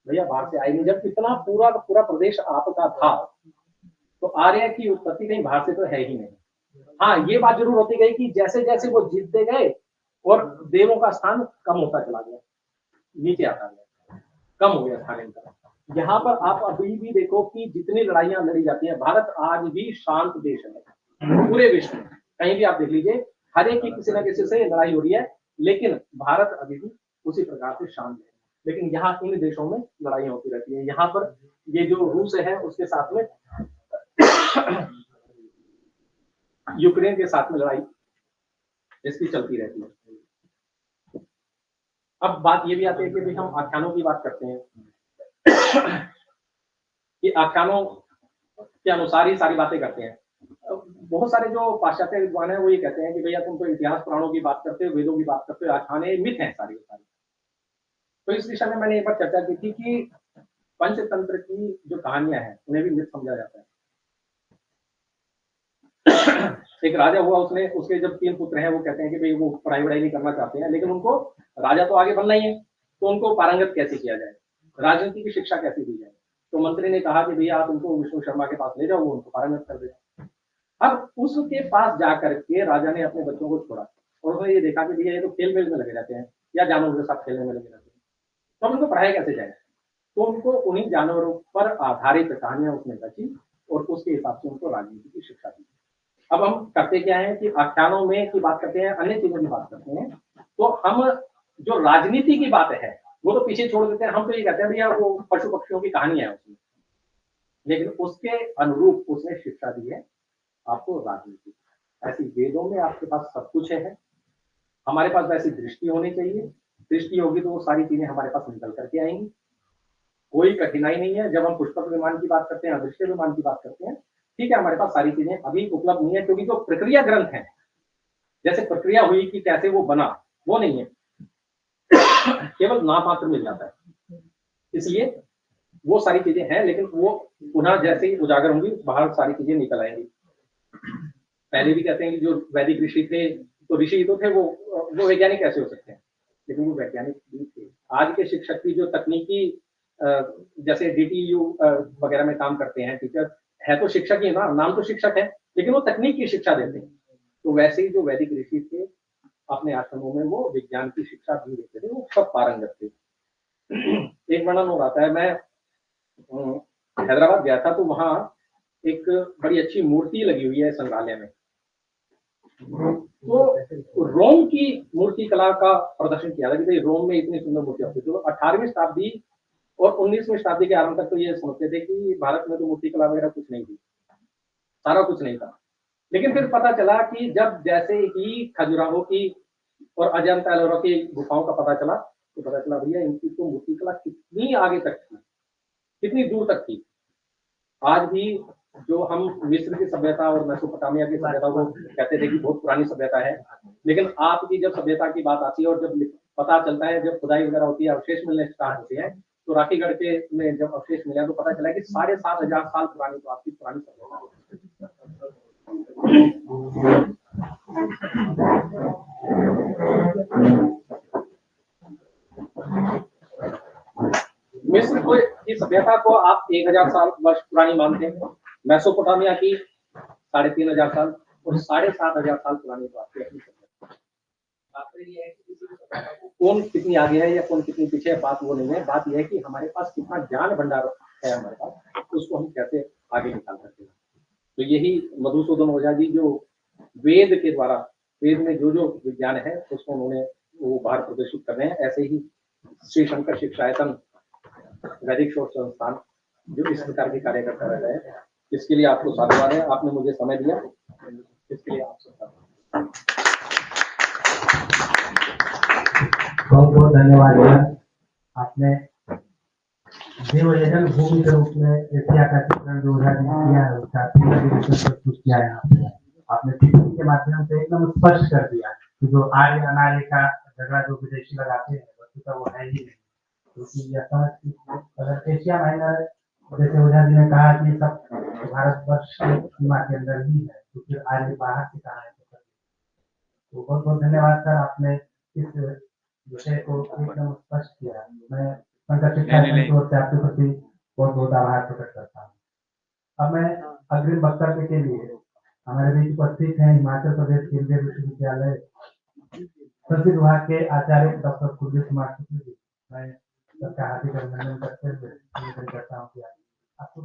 भैया बाहर से आए नहीं, जब इतना पूरा प्रदेश आपका था तो आर्य की उत्पत्ति कहीं बाहर से तो है ही नहीं। हाँ, ये बात जरूर होती गई कि जैसे जैसे वो जीतते गए और देवों का स्थान कम होता चला गया, नीचे आता गया, कम हो गया स्थान इनका। यहाँ पर आप अभी भी देखो कि जितनी लड़ाइयां लड़ी जाती हैं, भारत आज भी शांत देश है। पूरे विश्व में कहीं भी आप देख लीजिए, हर एक की किसी न किसी से लड़ाई हो रही है, लेकिन भारत अभी भी उसी प्रकार से शांत है। लेकिन यहाँ इन देशों में लड़ाई होती रहती है। यहाँ पर ये जो रूस है उसके साथ में यूक्रेन के साथ में लड़ाई इसकी चलती रहती है। अब बात ये भी आती है कि हम आख्यानों की बात करते हैं कि आख्यानों के अनुसार ही सारी बातें करते हैं। बहुत सारे जो पाश्चात्य विद्वान हैं वो ये कहते हैं कि भैया तुम तो इतिहास पुराणों की बात करते हो, वेदों की बात करते हो, आख्यानें मिथ हैं सारी की सारी। तो इस दिशा में मैंने एक बार चर्चा की थी कि पंचतंत्र की जो कहानियां हैं उन्हें भी मिथ समझा जाता है। एक राजा हुआ, उसने उसके जब 3 पुत्र हैं, वो कहते हैं कि भाई वो पढ़ाई वढ़ाई नहीं करना चाहते हैं, लेकिन उनको राजा तो आगे बनना ही है, तो उनको पारंगत कैसे किया जाए, राजनीति की शिक्षा कैसे दी जाए। तो मंत्री ने कहा कि भैया आप उनको विष्णु शर्मा के पास ले जाओ, वो उनको पारंगत कर देगा। अब उसके पास जाकर के राजा ने अपने बच्चों को छोड़ा और उसने ये देखा कि भैया ये तो खेल मेल में लगे रहते हैं या जानवरों के साथ खेलने में लगे रहते हैं, तो हम उनको पढ़ाया कैसे जाए। तो उनको उन्हीं जानवरों पर आधारित कहानियां उसने रची और उसके हिसाब से उनको राजनीति की शिक्षा दी। अब हम करते क्या है कि आख्यानों में की बात करते हैं, अन्य चीजों की बात करते हैं, तो हम जो राजनीति की बात है वो तो पीछे छोड़ देते हैं। हम तो ये कहते हैं भैया वो पशु पक्षियों की कहानी है उसमें, लेकिन उसके अनुरूप उसने शिक्षा दी है आपको राजनीति। ऐसी वेदों में आपके पास सब कुछ है, हमारे पास वैसी दृष्टि होनी चाहिए, दृष्टि होगी तो वो सारी चीजें हमारे पास निकल करके आएंगी, कोई कठिनाई नहीं है। जब हम पुष्पक विमान की बात करते हैं, अदृश्य विमान की बात करते हैं, ठीक है हमारे पास सारी चीजें अभी उपलब्ध नहीं है, क्योंकि जो प्रक्रिया ग्रंथ है, जैसे प्रक्रिया हुई कि कैसे वो बना, वो नहीं है, केवल नाम मात्र मिल जाता है। इसलिए वो सारी चीजें हैं, लेकिन वो पुनः जैसे ही उजागर होंगी बाहर सारी चीजें निकल आएंगी। पहले भी कहते हैं कि जो वैदिक ऋषि थे, तो ऋषि तो थे, वो वैज्ञानिक कैसे हो सकते हैं, लेकिन वो वैज्ञानिक भी थे। आज के शिक्षक की जो तकनीकी जैसे DTU वगैरह में काम करते हैं टीचर, है तो शिक्षक ही ना, नाम तो शिक्षक है, लेकिन वो तकनीक की शिक्षा देते हैं। तो वैसे ही जो वैदिक ऋषि थे अपने आश्रमों में वो विज्ञान की शिक्षा भी देते थे, वो सब पारंगत थे। एक वर्णन हो रहा है, मैं हैदराबाद गया था, तो वहां एक बड़ी अच्छी मूर्ति लगी हुई है संग्रहालय में, तो रोम की मूर्ति कला का प्रदर्शन किया था कि भाई रोम में इतनी सुंदर मूर्ति होती थी। तो 18वीं शताब्दी और 19वीं शताब्दी के आरंभ तक तो ये समझते थे कि भारत में तो मूर्ति कला वगैरह कुछ नहीं थी, सारा कुछ नहीं था। लेकिन फिर पता चला कि जब जैसे ही खजुराहो की और अजंता एलोरा की गुफाओं का पता चला, तो पता चला भैया इनकी तो मूर्ति कला कितनी आगे तक थी, कितनी दूर तक थी। आज भी जो हम मिस्र की सभ्यता और मेसोपोटामिया की सभ्यता को कहते थे कि बहुत पुरानी सभ्यता है, लेकिन आपकी जब सभ्यता की बात आती है और जब पता चलता है, जब खुदाई वगैरह होती है, अवशेष मिलने स्टार्ट होते हैं, तो राखीगढ़ के में जब अवशेष मिले तो पता चला कि 7,500 साल पुरानी तो आपकी पुरानी सभ्यता मिस्र को की सभ्यता को आप 1,000 साल वर्ष पुरानी मानते हैं, मेसोपोटामिया की 3,500 साल और 7,500 साल पुरानी तो आपकी अपनी सभ्यता। कौन कितनी आगे है या कौन कितनी पीछे है, बात वो नहीं है। बात यह है कि हमारे पास कितना ज्ञान भंडार है हमारे पास, उसको हम कैसे आगे निकाल सकते हैं। तो यही मधुसूदन ओझा जी जो वेद के द्वारा, वेद में जो जो विज्ञान है उसको उन्होंने वो बाहर प्रदर्शित कर रहे हैं। ऐसे ही श्री शंकर शिक्षायतन वैदिक शोध संस्थान जो इस प्रकार के कार्य करता रहता है, इसके लिए आपको साधुवाद है, आपने मुझे समय दिया, इसके लिए आपसे बहुत बहुत धन्यवाद भैया। आपने देवयजन भूमि के रूप में एशिया का चित्रण जो ओझा जी ने किया है उसका प्रस्तुत किया है। आपने टिप्पणी के माध्यम से एकदम स्पष्ट कर दिया कि जो आर्य अनार्य का झगड़ा जो विदेशी लगाते हैं वस्तुतः वो है ही नहीं, क्योंकि यह समझ अगर एशिया माइनर जैसे ओझा जी ने कहा कि सब भारतवर्ष की सीमा के अंदर ही है, तो फिर आर्य बाहर से कहा है। तो बहुत बहुत धन्यवाद सर, आपने इस विषय को एकदम स्पष्ट किया। मैं शंकर शिक्षा की ओर से आपके प्रति बहुत बहुत आभार प्रकट करता हूँ। अब मैं अग्रिम वक्तव्य के लिए हमारे बीच उपस्थित हैं हिमाचल प्रदेश केंद्रीय विश्वविद्यालय संस्कृत विभाग के आचार्य डॉक्टर कुलदीप कुमार शुक्ल जी, मैं सबका हार्दिक अभिनंदन करते हुए निवेदन करता हूँ कि आपको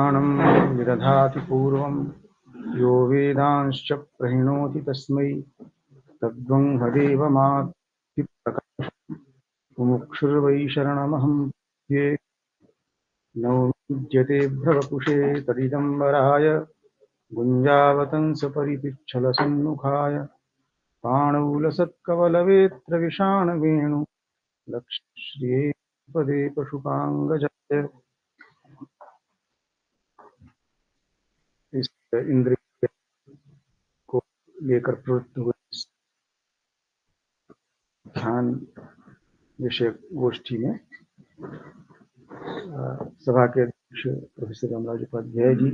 प्रमाणं विदधाति पूर्वं यो वेदांश्च प्रणोति तस्मै तद्वं हदेवमात्प्रकाशं मुमुक्षुर्वै शरणमहं ये नौ विद्यते भ्रवपुषे तदिदम्बराय गुञ्जावतंस परिपिच्छलसन्मुखाय पाणौलसत्कवलवेत्रविषाणवेणु लक्ष्ये पदे पशुपाङ्गजाय। इस इंद्र को लेकर प्रवृत्त हुए ध्यान विषय गोष्ठी में सभा के अध्यक्ष प्रोफेसर रामराज उपाध्याय जी,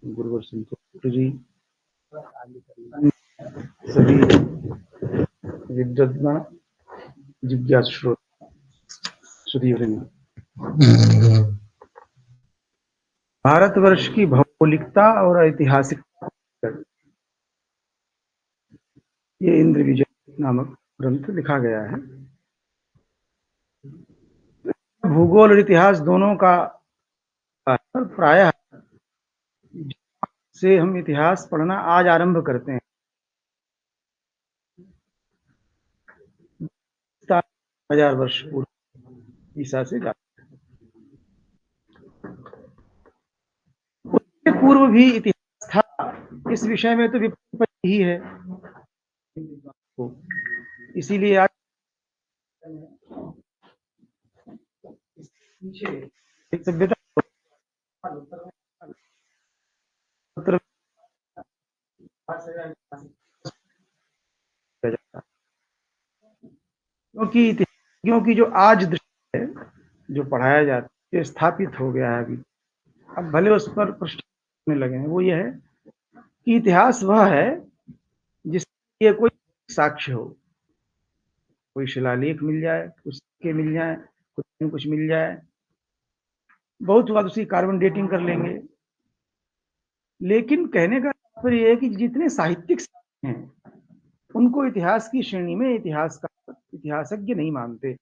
गुरुवर संतोष जी, सभी विद्वद्गण, जिज्ञासु श्रोता, सुधीवृंद। भारतवर्ष की भौगोलिकता और ऐतिहासिकता ये इंद्र विजय नामक ग्रंथ लिखा गया है। भूगोल और इतिहास दोनों का प्रायः से हम इतिहास पढ़ना आज आरंभ करते हैं। 1000 वर्ष पूर्व ईसा से जाते हैं। उसके पूर्व भी इतिहास था। इस विषय में तो विपत्ति ही है। इसीलिए आज एक सभ्यता क्योंकि जो आज दृष्टि है, जो पढ़ाया जाता है, जो स्थापित हो गया है अभी, अब भले उस पर प्रश्न होने लगे हैं, वो ये है कि इतिहास वह है जिसके लिए कोई साक्ष्य हो, कोई शिलालेख मिल जाए, कुछ सिक्के मिल जाए, कुछ मिल जाए, बहुत हुआ तो उसकी कार्बन डेटिंग कर लेंगे। लेकिन कहने का तात्पर्य यह है कि जितने साहित्यिक हैं उनको इतिहास की श्रेणी में इतिहासज्ञ नहीं मानते।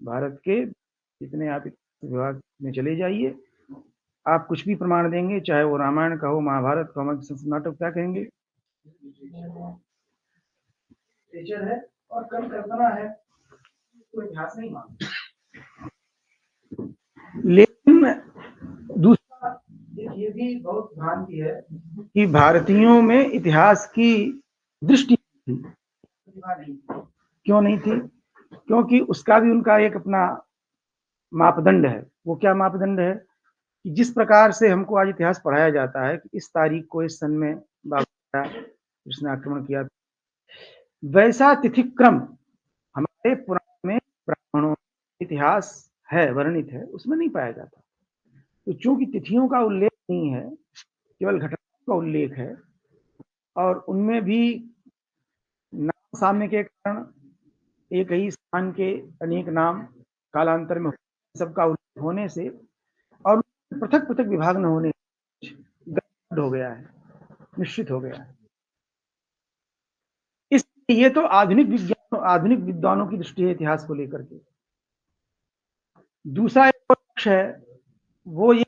भारत के जितने आप विभाग में चले जाइए, आप कुछ भी प्रमाण देंगे, चाहे वो रामायण का हो, महाभारत का हो, नाटक, क्या कहेंगे, है और कल कल्पना है, तो इतिहास नहीं मानते। लेकिन दूसरा ये भी बहुत भ्रांति है कि भारतीयों में इतिहास की दृष्टि थी, क्यों नहीं थी? क्योंकि उसका भी उनका एक अपना मापदंड है। वो क्या मापदंड है कि जिस प्रकार से हमको आज इतिहास पढ़ाया जाता है कि इस तारीख को इस सन में उसने आक्रमण किया, वैसा तिथिक्रम हमारे पुराण में, ब्राह्मणों इतिहास है, वर्णित है, उसमें नहीं पाया जाता। तो चूंकि तिथियों का उल्लेख नहीं है, केवल घटनाओं का उल्लेख है, और उनमें भी नाम साम्य के कारण एक ही स्थान के अनेक नाम कालांतर में सबका उल्लेख होने से और पृथक पृथक विभाग न होने गड़बड़ हो गया है, निश्चित हो गया है। इसलिए ये तो आधुनिक विद्वानों की दृष्टि है इतिहास को लेकर के। दूसरा एक पक्ष है, वो ये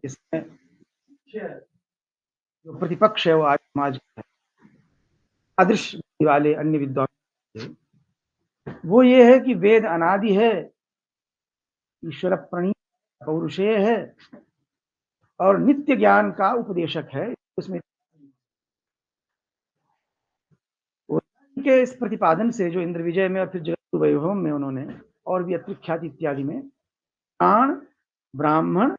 इसमें जो प्रतिपक्ष है वो आज समाज का है, आदर्श वाले अन्य विद्वान, वो ये है कि वेद अनादि है, ईश्वर प्रणीत पौरुषेय है और नित्य ज्ञान का उपदेशक है। उसमें के इस प्रतिपादन से जो इंद्र विजय में और फिर जगत वैभव में उन्होंने और भी अतिरिक्त ख्याति इत्यादि में प्राण, ब्राह्मण,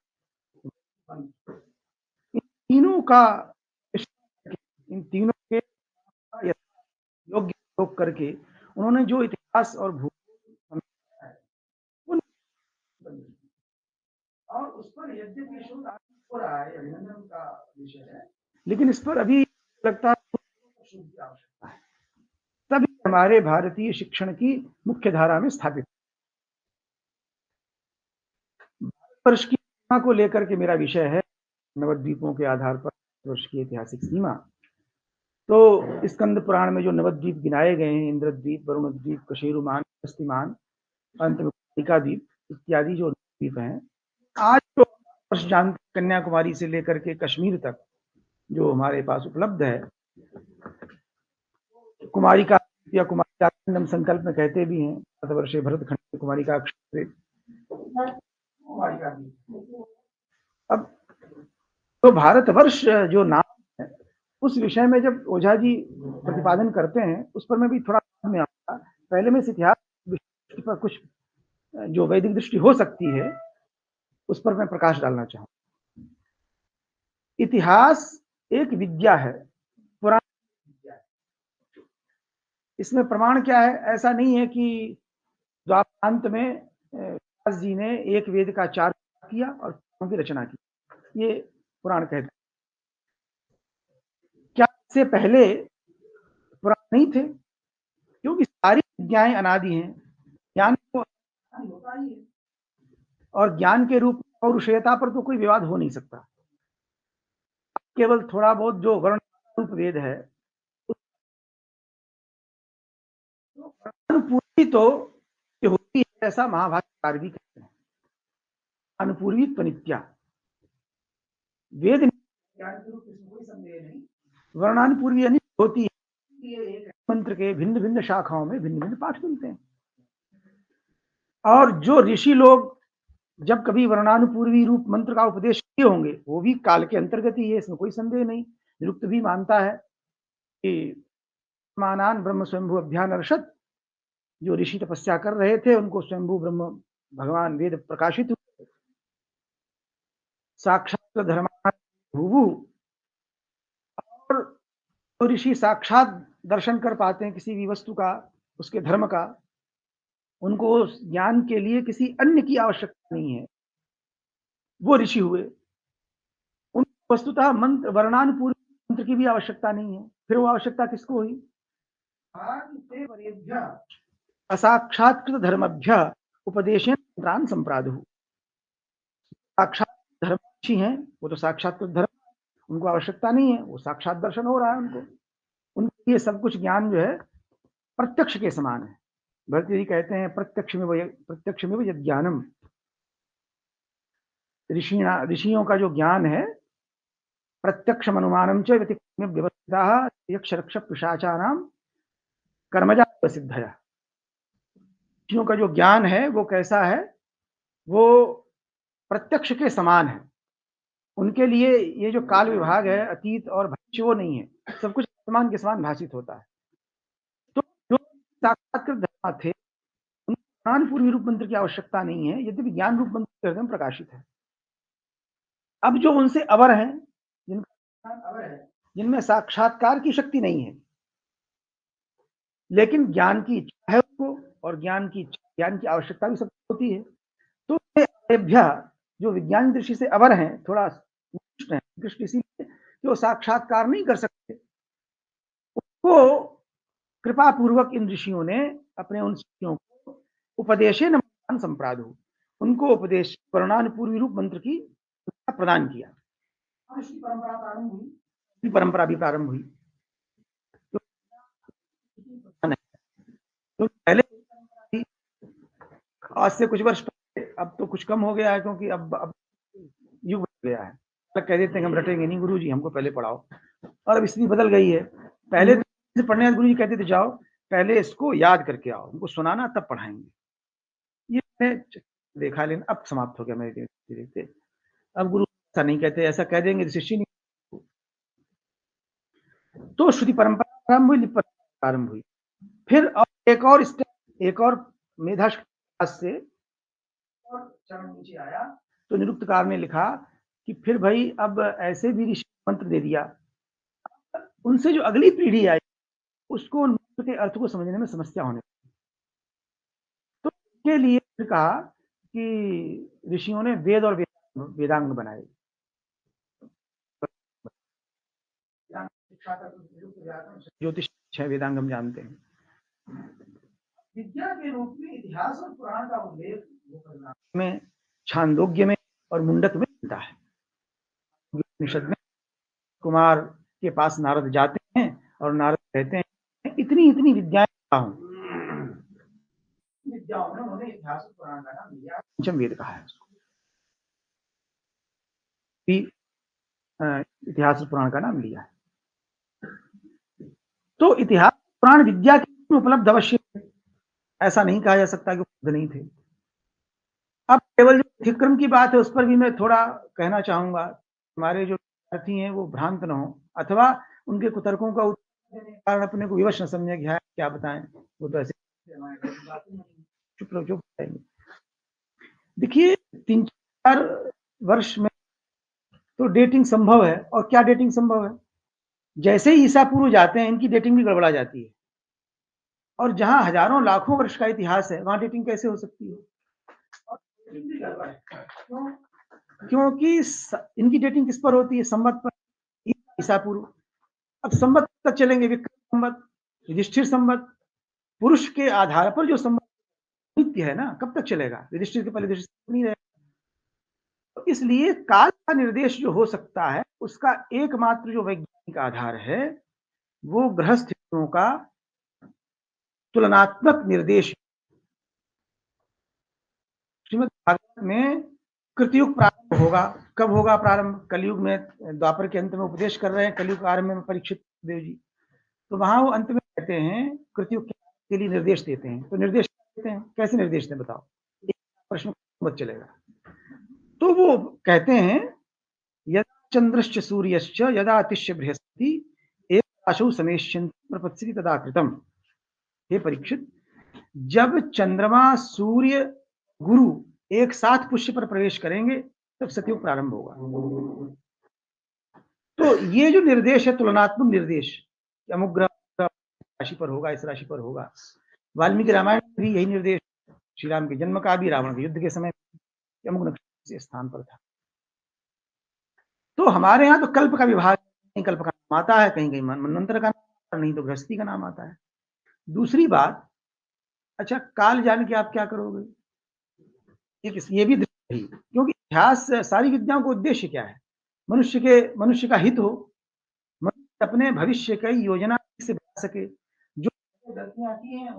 इन तीनों के योग्य प्रयोग करके उन्होंने जो इतिहास और भूगोल और उस पर यद्यपि शोध हो रहा है, अभिनंदन का विषय है, लेकिन इस पर अभी लगता है शोध की आवश्यकता है, तभी हमारे भारतीय शिक्षण की मुख्य धारा में स्थापित। वर्ष की सीमा को लेकर के मेरा विषय है नवद्वीपों के आधार पर वर्ष की ऐतिहासिक सीमा। तो स्कंद पुराण में जो नवद्वीप गिनाए गए हैं, इंद्रद्वीप, वरुणद्वीप, कशेरुमान, हस्तिमान, अंत में द्वीप इत्यादि जो द्वीप हैं, आज जो वर्ष जानते, कन्याकुमारी से लेकर के कश्मीर तक जो हमारे पास उपलब्ध है, कुमारी का या कुमारी का हम संकल्प में कहते भी हैं, भारतवर्षे भरतखंड कुमारी का अब तो भारतवर्ष जो नाम है उस विषय में जब ओझा जी प्रतिपादन करते हैं उस पर मैं भी थोड़ा में आता, पहले मैं इस इतिहास पर कुछ जो वैदिक दृष्टि हो सकती है उस पर मैं प्रकाश डालना चाहूँ। इतिहास एक विद्या है, पुरानी विद्या है। इसमें प्रमाण क्या है? ऐसा नहीं है कि द्वापरांत में व्यास जी ने एक वेद का 4 किया और की रचना की, ये पुराण कहते हैं। क्या इससे पहले पुराण नहीं थे? क्योंकि सारी विद्याएं अनादि हैं, ज्ञान तो होता ही है और ज्ञान के रूप और पौरुषेयता पर तो कोई विवाद हो नहीं सकता। केवल थोड़ा बहुत जो वर्ण रूप वेद है अनुपूर्वी तो होती है, ऐसा महाभाष्यकार भी कहते हैं। अनुपूर्वी त्वनित्या वेद ज्ञान के रूप में कोई संदेह नहीं, वर्णानुपूर्वी अनित्य होती है। एक मंत्र के भिन्न भिन्न शाखाओं में भिन्न भिन्न पाठ मिलते हैं और जो ऋषि लोग जब कभी वर्णानुपूर्वी रूप मंत्र का उपदेश किए होंगे वो भी काल के अंतर्गत ही है, इसमें कोई संदेह नहीं। निरुक्त भी मानता है कि मानान ब्रह्म स्वयंभू अभ्यानर्षद, जो ऋषि तपस्या कर रहे थे उनको स्वयंभू ब्रह्म भगवान वेद प्रकाशित हुए, साक्षात धर्माभूभु, और तो ऋषि साक्षात दर्शन कर पाते हैं किसी भी वस्तु का, उसके धर्म का, उनको उस ज्ञान के लिए किसी अन्य की आवश्यकता नहीं है, वो ऋषि हुए। उन वस्तुतः मंत्र वर्णानुपूर्व मंत्र की भी आवश्यकता नहीं है, फिर वो आवश्यकता किसको हुई? असाक्षात्कृत धर्मभ्य उपदेशेन मंत्रान संप्रादुः। साक्षात धर्मशी हैं वो तो साक्षात्कृत धर्म, उनको आवश्यकता नहीं है, वो साक्षात दर्शन हो रहा है उनको, उनके लिए सब कुछ ज्ञान जो है प्रत्यक्ष के समान है। भरती जी कहते हैं प्रत्यक्षमेव यद् ज्ञानम, ऋषियों का जो ज्ञान है प्रत्यक्षम अनुमानम च व्यवस्थिताः यक्षरक्ष पिशाचानां कर्मजा सिद्धया। ऋषियों का जो ज्ञान है वो कैसा है? वो प्रत्यक्ष के समान है। उनके लिए ये जो काल विभाग है, अतीत और भविष्य, वो नहीं है, सब कुछ वर्तमान के समान भाषित होता है। तो जो साक्षात्कृत धर्मा थे उनको ज्ञानपूर्वी रूप मंत्र की आवश्यकता नहीं है, यद्यपि ज्ञान रूप मंत्र हृदय में प्रकाशित है। अब जो उनसे अवर हैं, जिनमें साक्षात्कार की शक्ति नहीं है लेकिन ज्ञान की इच्छा है उनको, और ज्ञान की आवश्यकता भी सबको होती है, तो जो विज्ञान दृष्टि से अवर हैं, थोड़ा है दृष्टि इसीलिए कि वो साक्षात्कार नहीं कर सकते, उनको कृपा पूर्वक इन ऋषियों ने अपने उन शिष्यों को उपदेशेन मंत्रान संप्रादुः, उनको उपदेश वर्णानुपूर्वी रूप मंत्र की प्रदान किया। परंपरा भी प्रारंभ हुई। तो पहले आज से कुछ वर्ष पहले, अब तो कुछ कम हो गया है क्योंकि अब युग बदल गया है, कह देते हैं हम रटेंगे नहीं गुरुजी, हमको पहले पढ़ाओ, और अब स्थिति बदल गई है। पहले पढ़ने गुरुजी कहते थे जाओ पहले इसको याद करके आओ, हमको सुनाना तब पढ़ाएंगे। ये देखा, लेकिन अब समाप्त हो गया मेरे देखते। अब गुरु ऐसा नहीं कहते, ऐसा कह देंगे तो शिष्य नहीं। तो श्रुति परंपरा प्रारंभ हुई, फिर एक और मेधा से और चरण नीचे आया तो निरुक्तकार ने लिखा कि फिर भाई अब ऐसे भी ऋषि मंत्र दे दिया, उनसे जो अगली पीढ़ी आई उसको मंत्र के अर्थ को समझने में समस्या होने लगी। तो इसके लिए फिर कहा कि ऋषियों ने वेद और वेदांग बनाए। ज्योतिष 6 वेदांग हम जानते हैं। विद्या के रूप में इतिहास और पुराण का उल्लेख में छांदोग्य में और मुंडक में मिलता है। उपनिषद में कुमार के पास नारद जाते हैं और नारद कहते हैं इतनी विद्याएं विद्याओं में उन्होंने इतिहास और पुराण का नाम लिया, पंचम वेद कहा है उसको। भी इतिहास और पुराण का नाम लिया है। तो इतिहास पुराण विद्या के उपलब्ध अवश्य है, ऐसा नहीं कहा जा सकता कि उपलब्ध नहीं थे। अब केवल जो व्यतिक्रम की बात है उस पर भी मैं थोड़ा कहना चाहूंगा। हमारे जो विद्यार्थी हैं वो भ्रांत न हो, अथवा उनके कुतर्कों का उत्तर देने के कारण अपने को विवश न समझे कि क्या बताएं, वो तो ऐसे चुप जाएंगे। देखिए 3-4 वर्ष में तो डेटिंग संभव है, और क्या डेटिंग संभव है, जैसे ही ईसा पूर्व जाते हैं इनकी डेटिंग भी गड़बड़ा जाती है, और जहां हजारों लाखों वर्ष का इतिहास है वहां डेटिंग कैसे हो सकती है? क्योंकि इनकी डेटिंग किस पर होती है? संवत पर, ईसा पूर्व। अब संवत तक चलेंगे, विक्रम संवत, युधिष्ठिर संवत, पुरुष के आधार पर जो संवत नित्य है ना, कब तक चलेगा? युधिष्ठिर के पहले युधिष्ठिर नहीं रहेगा। तो इसलिए काल का निर्देश जो हो सकता है उसका एकमात्र जो वैज्ञानिक आधार है वो ग्रहस्थितियों का तुलनात्मक निर्देश। श्रीमद् भागवत में कृतयुग प्रारंभ होगा। कब होगा प्रारंभ? कलयुग में, द्वापर के अंत में उपदेश कर रहे हैं, कलयुग के आरंभ में परीक्षित देव जी। तो वहां वो अंत में कहते हैं, कृतयुग के लिए निर्देश देते हैं। तो निर्देश देते हैं, कैसे निर्देश दें बताओ? एक प्रश्न मत चलेगा। तो वो कहते हैं, यदा चंद्रश्च सूर्यश्च यदा तिष्य बृहस्पति एक आशु समेष्यन्ति प्रपत्सति तदा कृतम। हे परीक्षित, जब चंद्रमा सूर्य गुरु एक साथ पुष्य पर प्रवेश करेंगे तब सतयुग प्रारंभ होगा। तो ये जो निर्देश है, तुलनात्मक निर्देश, अमुक ग्रह राशि पर होगा, इस राशि पर होगा। वाल्मीकि रामायण में भी यही निर्देश, श्री राम के जन्म का भी, रावण के युद्ध के समय अमुक नक्षत्र स्थान पर था। तो हमारे यहाँ तो कल्प का विभाग, कहीं कल्प का नाम आता है, कहीं कहीं मनवंतर का नाम, नहीं तो गृहस्थी का नाम आता है। दूसरी बात, अच्छा काल जान के आप क्या करोगे? ये भी दृष्टि, क्योंकि इतिहास सारी विद्याओं का उद्देश्य क्या है? मनुष्य का हित हो, मनुष्य अपने भविष्य की योजना से बना सके। जो गलतियां की हैं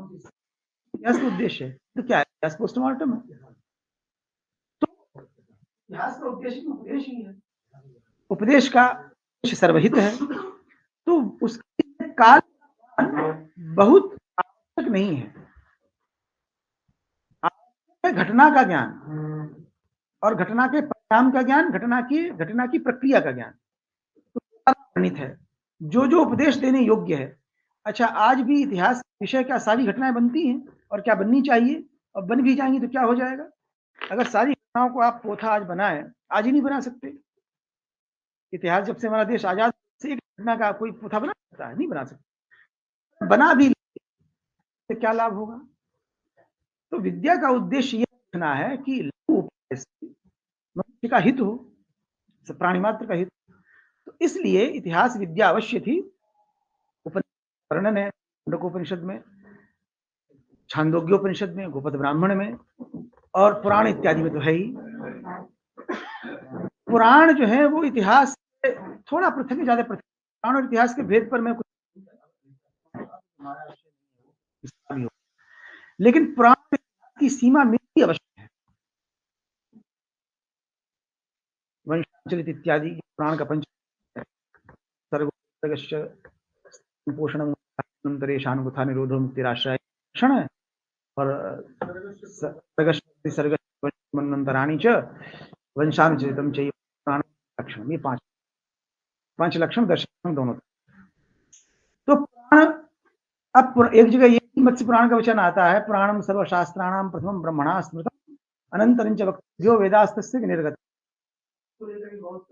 इतिहास का उद्देश्य है। तो क्या है? इतिहास पोस्टमार्टम है। तो इतिहास का उद्देश्य उपदेश ही है, उपदेश का उद्देश्य सर्वहित है। तो उसके काल बहुत आवश्यक नहीं है। घटना का ज्ञान और घटना के परिणाम का ज्ञान, घटना की प्रक्रिया का ज्ञान वर्णित है, जो उपदेश देने योग्य है। अच्छा, आज भी इतिहास विषय क्या सारी घटनाएं बनती हैं? और क्या बननी चाहिए? और बन भी जाएंगी तो क्या हो जाएगा? अगर सारी घटनाओं को आप पोथा आज बनाए, आज ही नहीं बना सकते। इतिहास जब से हमारा देश आजाद से एक घटना का कोई पोथा बना सकता है? नहीं बना सकता। बना भी तो क्या लाभ होगा? तो विद्या का उद्देश्य यह देखना है कि मनुष्य का हित हो, प्राणी मात्र का हित। तो इसलिए इतिहास विद्या अवश्य थी। वर्णन है मुंडकोपनिषद में, छांदोग्योपनिषद में, गोपद ब्राह्मण में, और पुराण इत्यादि में तो है ही। पुराण जो है वो इतिहास से थोड़ा पृथक, ज्यादा पृथक। पुराण और इतिहास के भेद पर मैं कुछ, लेकिन पुराण की सीमा मिलती अवश्य है। वंशाचरित इत्यादि पुराण का पंच पोषण शानुथा निरोधो मुक्तिराश्रय क्षण है, और सर्गमन्वंतराणि च वंशानुचरितम चाहिए पुराण लक्षण। ये पांच लक्षण दर्शन दोनों। तो पुराण, अब एक जगह ये मत्स्य पुराण का वचन आता है, पुराणम सर्वशास्त्राणाम प्रथमम ब्रह्मणा स्मृतम अनंतरंच वक्तव्यो वेदास्तस्य निर्गत। तो बहुत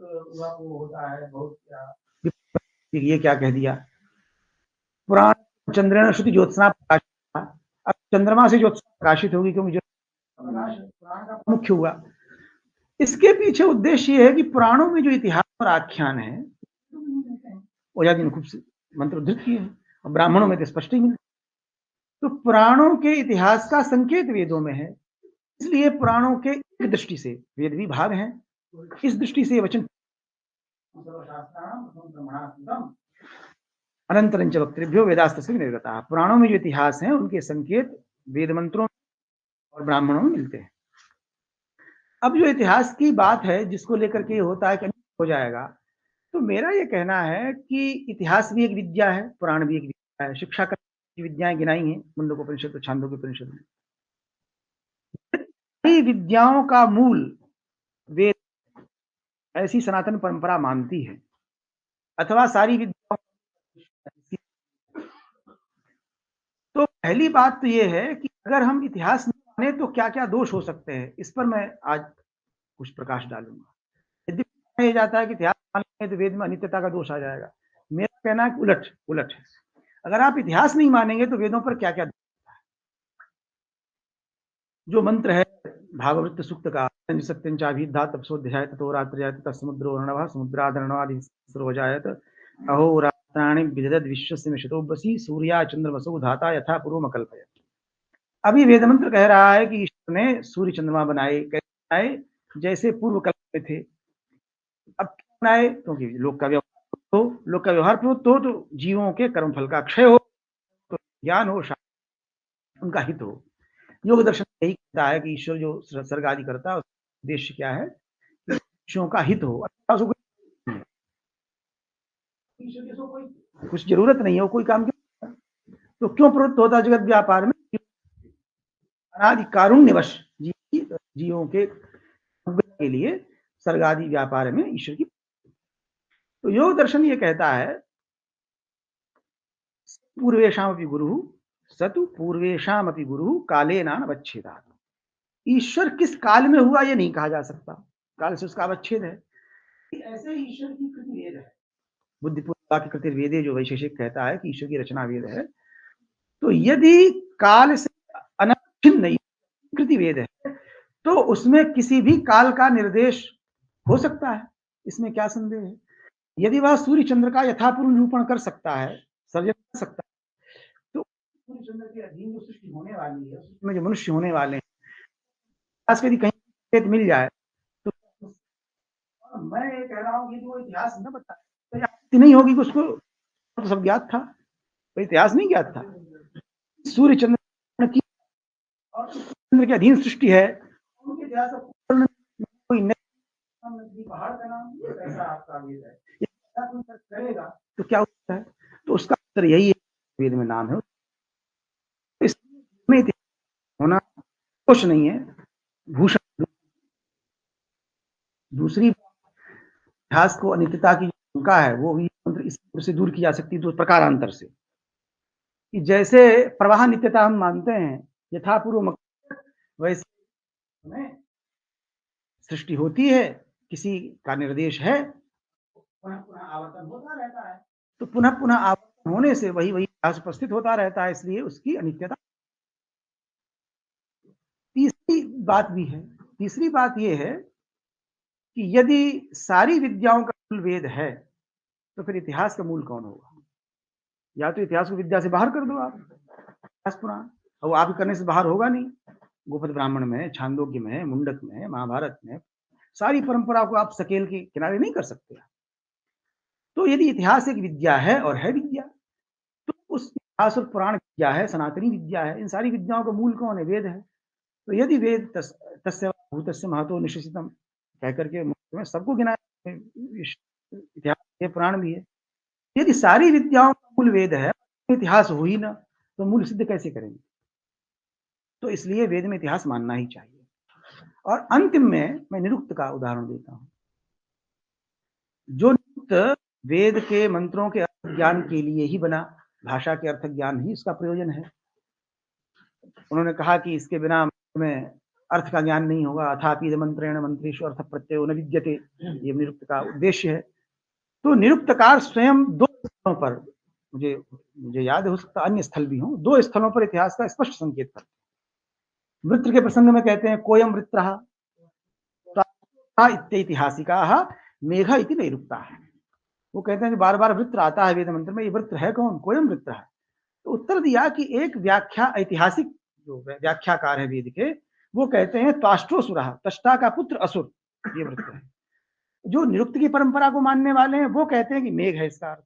वो होता है, बहुत ये क्या कह दिया? पुराण चंद्रेण श्रुति ज्योत्सना प्रकाशित। अब चंद्रमा से ज्योत्सना प्रकाशित होगी, क्योंकि पुराण का मुख्य हुआ। इसके पीछे उद्देश्य ये है कि पुराणों में जो इतिहास और आख्यान है, ओझा जी ने खूब मंत्र उद्धृत किए हैं, और ब्राह्मणों में तो स्पष्ट ही मिलता। तो पुराणों के इतिहास का संकेत वेदों में है, इसलिए पुराणों के एक दृष्टि से वेद भी भाग हैं। इस दृष्टि से वचन अनंतरंच वक्तव्यो वेदास्तस्य निर्गता। पुराणों में जो इतिहास हैं उनके संकेत वेद मंत्रों और ब्राह्मणों में मिलते हैं। अब जो इतिहास की बात है, जिसको लेकर के होता है कि हो जाएगा। तो मेरा ये कहना है कि इतिहास भी एक विद्या है, पुराण भी एक विद्या है, शिक्षा की विद्याएं गिनाई हैं मुंडकोपनिषद और छांदोग्योपनिषद में। सारी विद्याओं का मूल वेद, ऐसी सनातन परंपरा मानती है, अथवा सारी विद्याओं। तो पहली बात तो ये है कि अगर हम इतिहास नहीं माने तो क्या क्या दोष हो सकते हैं, इस पर मैं आज कुछ प्रकाश डालूंगा। यदि कहा जाता है कि इतिहास मानेंगे तो वेद में अनित्यता का दोष आ जाएगा, मेरा कहना है कि उलट उलट है। अगर आप इतिहास नहीं मानेंगे तो वेदों पर क्या क्या जो मंत्र है भागवत सूक्त का, सत्यं चाभिधा तपसोध्याय ततो रात्र्याय तस्समुद्रो अर्णवः समुद्रादर्णवादि सर्वजायत अहोरात्राणि विदधत् विश्वस्य में शतोबसी सूर्या चंद्रमसो धाता यथा पूर्वम कल्पयत्। अभी वेद मंत्र कह रहा है कि ईश्वर ने सूर्य चंद्रमा बनाए, कैसे बनाए? जैसे पूर्व कल्प में थे। अब क्यों बनाए? क्योंकि लोक का व्यवहार तो जीवों के कर्मफल का क्षय हो, तो ज्ञान हो, उनका हित हो। योग दर्शन यही कहता है कि ईश्वर जो सर्ग आदि करता है उसका उद्देश्य क्या है? मनुष्यों का हित हो। ईश्वर की कोई कुछ जरूरत नहीं है, वो कोई काम क्यों, तो क्यों प्रवृत्त होता है जगत व्यापार में? अनादि कारुण्यवश जीवों के लिए सर्ग आदि व्यापार में ईश्वर की। तो योग दर्शन ये कहता है पूर्वेशामपि गुरु सतु पूर्वेशामपि गुरु काले नानवच्छेदात्। ईश्वर किस काल में हुआ ये नहीं कहा जा सकता, काल से उसका अवच्छेद है। ऐसे ईश्वर की कृति वेद है, बुद्धिपूर्वक की कृति वेदे जो वैशेषिक कहता है कि ईश्वर की रचना वेद है। तो यदि काल से अनच्छिन्न नहीं कृति वेद है तो उसमें किसी भी काल का निर्देश हो सकता है, इसमें क्या संदेह है? यदि वह सूर्य चंद्र का यथापूर्व निरूपण कर सकता है, सर्जन कर सकता है, तो सूर्य चंद्र के अधीन जो सृष्टि होने वाली है, उसमें जो मनुष्य होने वाले हैं, यदि कहीं मिल जाए तो मैं ये कह रहा हूँ कि वो इतिहास न बता तो नहीं होगी कि उसको तो सब ज्ञात था, तो इतिहास नहीं ज्ञात था। सूर्य चंद्र की और चंद्र के अधीन सृष्टि है, उनके इतिहास कोई नहीं, पहाड़ का नाम ऐसा आपका वेद है, कोई करेगा तो क्या होता है? तो उसका उत्तर यही है, वेद में नाम है, इसमें होना कुछ नहीं है, भूषण। दूसरी इतिहास को अनित्यता की शंका है वो भी इस से दूर की जा सकती है दो प्रकारांतर से, कि जैसे प्रवाह नित्यता हम मानते हैं, यथापूर्व वैसे सृष्टि होती है, किसी का निर्देश है, पुनः पुनः आवर्तन होता रहता है, तो पुनः पुनः आवर्तन होने से वही इतिहास उपस्थित होता रहता है, इसलिए उसकी अनित्यता। तीसरी बात यह है कि यदि सारी विद्याओं का मूल वेद है तो फिर इतिहास का मूल कौन होगा? या तो इतिहास को विद्या से बाहर कर दो आप, इतिहास पुराण, और वो आप करने से बाहर होगा नहीं। गोपद ब्राह्मण में, छांदोग्य में, मुंडक में, महाभारत में सारी परंपरा को आप सकेल के किनारे नहीं कर सकते। तो यदि इतिहास एक विद्या है और है विद्या, तो उस इतिहास और पुराण विद्या है, सनातनी विद्या है, इन सारी विद्याओं का मूल कौन है? वेद है। तो यदि वेद तस्य भूतस्य महतो निश्चितम कहकर के सबको गिना, इतिहास पुराण भी है। यदि सारी विद्याओं का मूल वेद है, इतिहास हो ही ना, तो मूल सिद्ध कैसे करेंगे? तो इसलिए वेद में इतिहास मानना ही चाहिए। और अंतिम में मैं निरुक्त का उदाहरण देता हूं। जो निरुक्त वेद के मंत्रों के अर्थ ज्ञान के लिए ही बना, भाषा के अर्थ ज्ञान ही इसका प्रयोजन है। उन्होंने कहा कि इसके बिना में अर्थ का ज्ञान नहीं होगा, अथापि मंत्रेण मंत्रेषु अर्थ प्रत्ययो न विद्यते, ये निरुक्त का उद्देश्य है। तो निरुक्तकार स्वयं दो स्थलों पर, मुझे याद हो सकता अन्य स्थल भी हों, दो स्थलों पर इतिहास का स्पष्ट संकेत करते हैं। वृत्र के प्रसंग में कहते हैं कोयम वृत्रः इत्यैतिहासिकाः मेघ इति नैरुक्ताः। वो कहते हैं जो बार बार वृत्र आता है वेद मंत्र में, ये वृत्र है कौन? कोयम वृत्र है। तो उत्तर दिया कि एक व्याख्या, ऐतिहासिक जो व्याख्याकार है वेद के, वो कहते हैं त्वाष्ट्रोऽसुरः, त्वष्टा का पुत्र असुर, ये वृत्र है। जो निरुक्त की परंपरा को मानने वाले हैं वो कहते हैं कि मेघ है इसका अर्थ।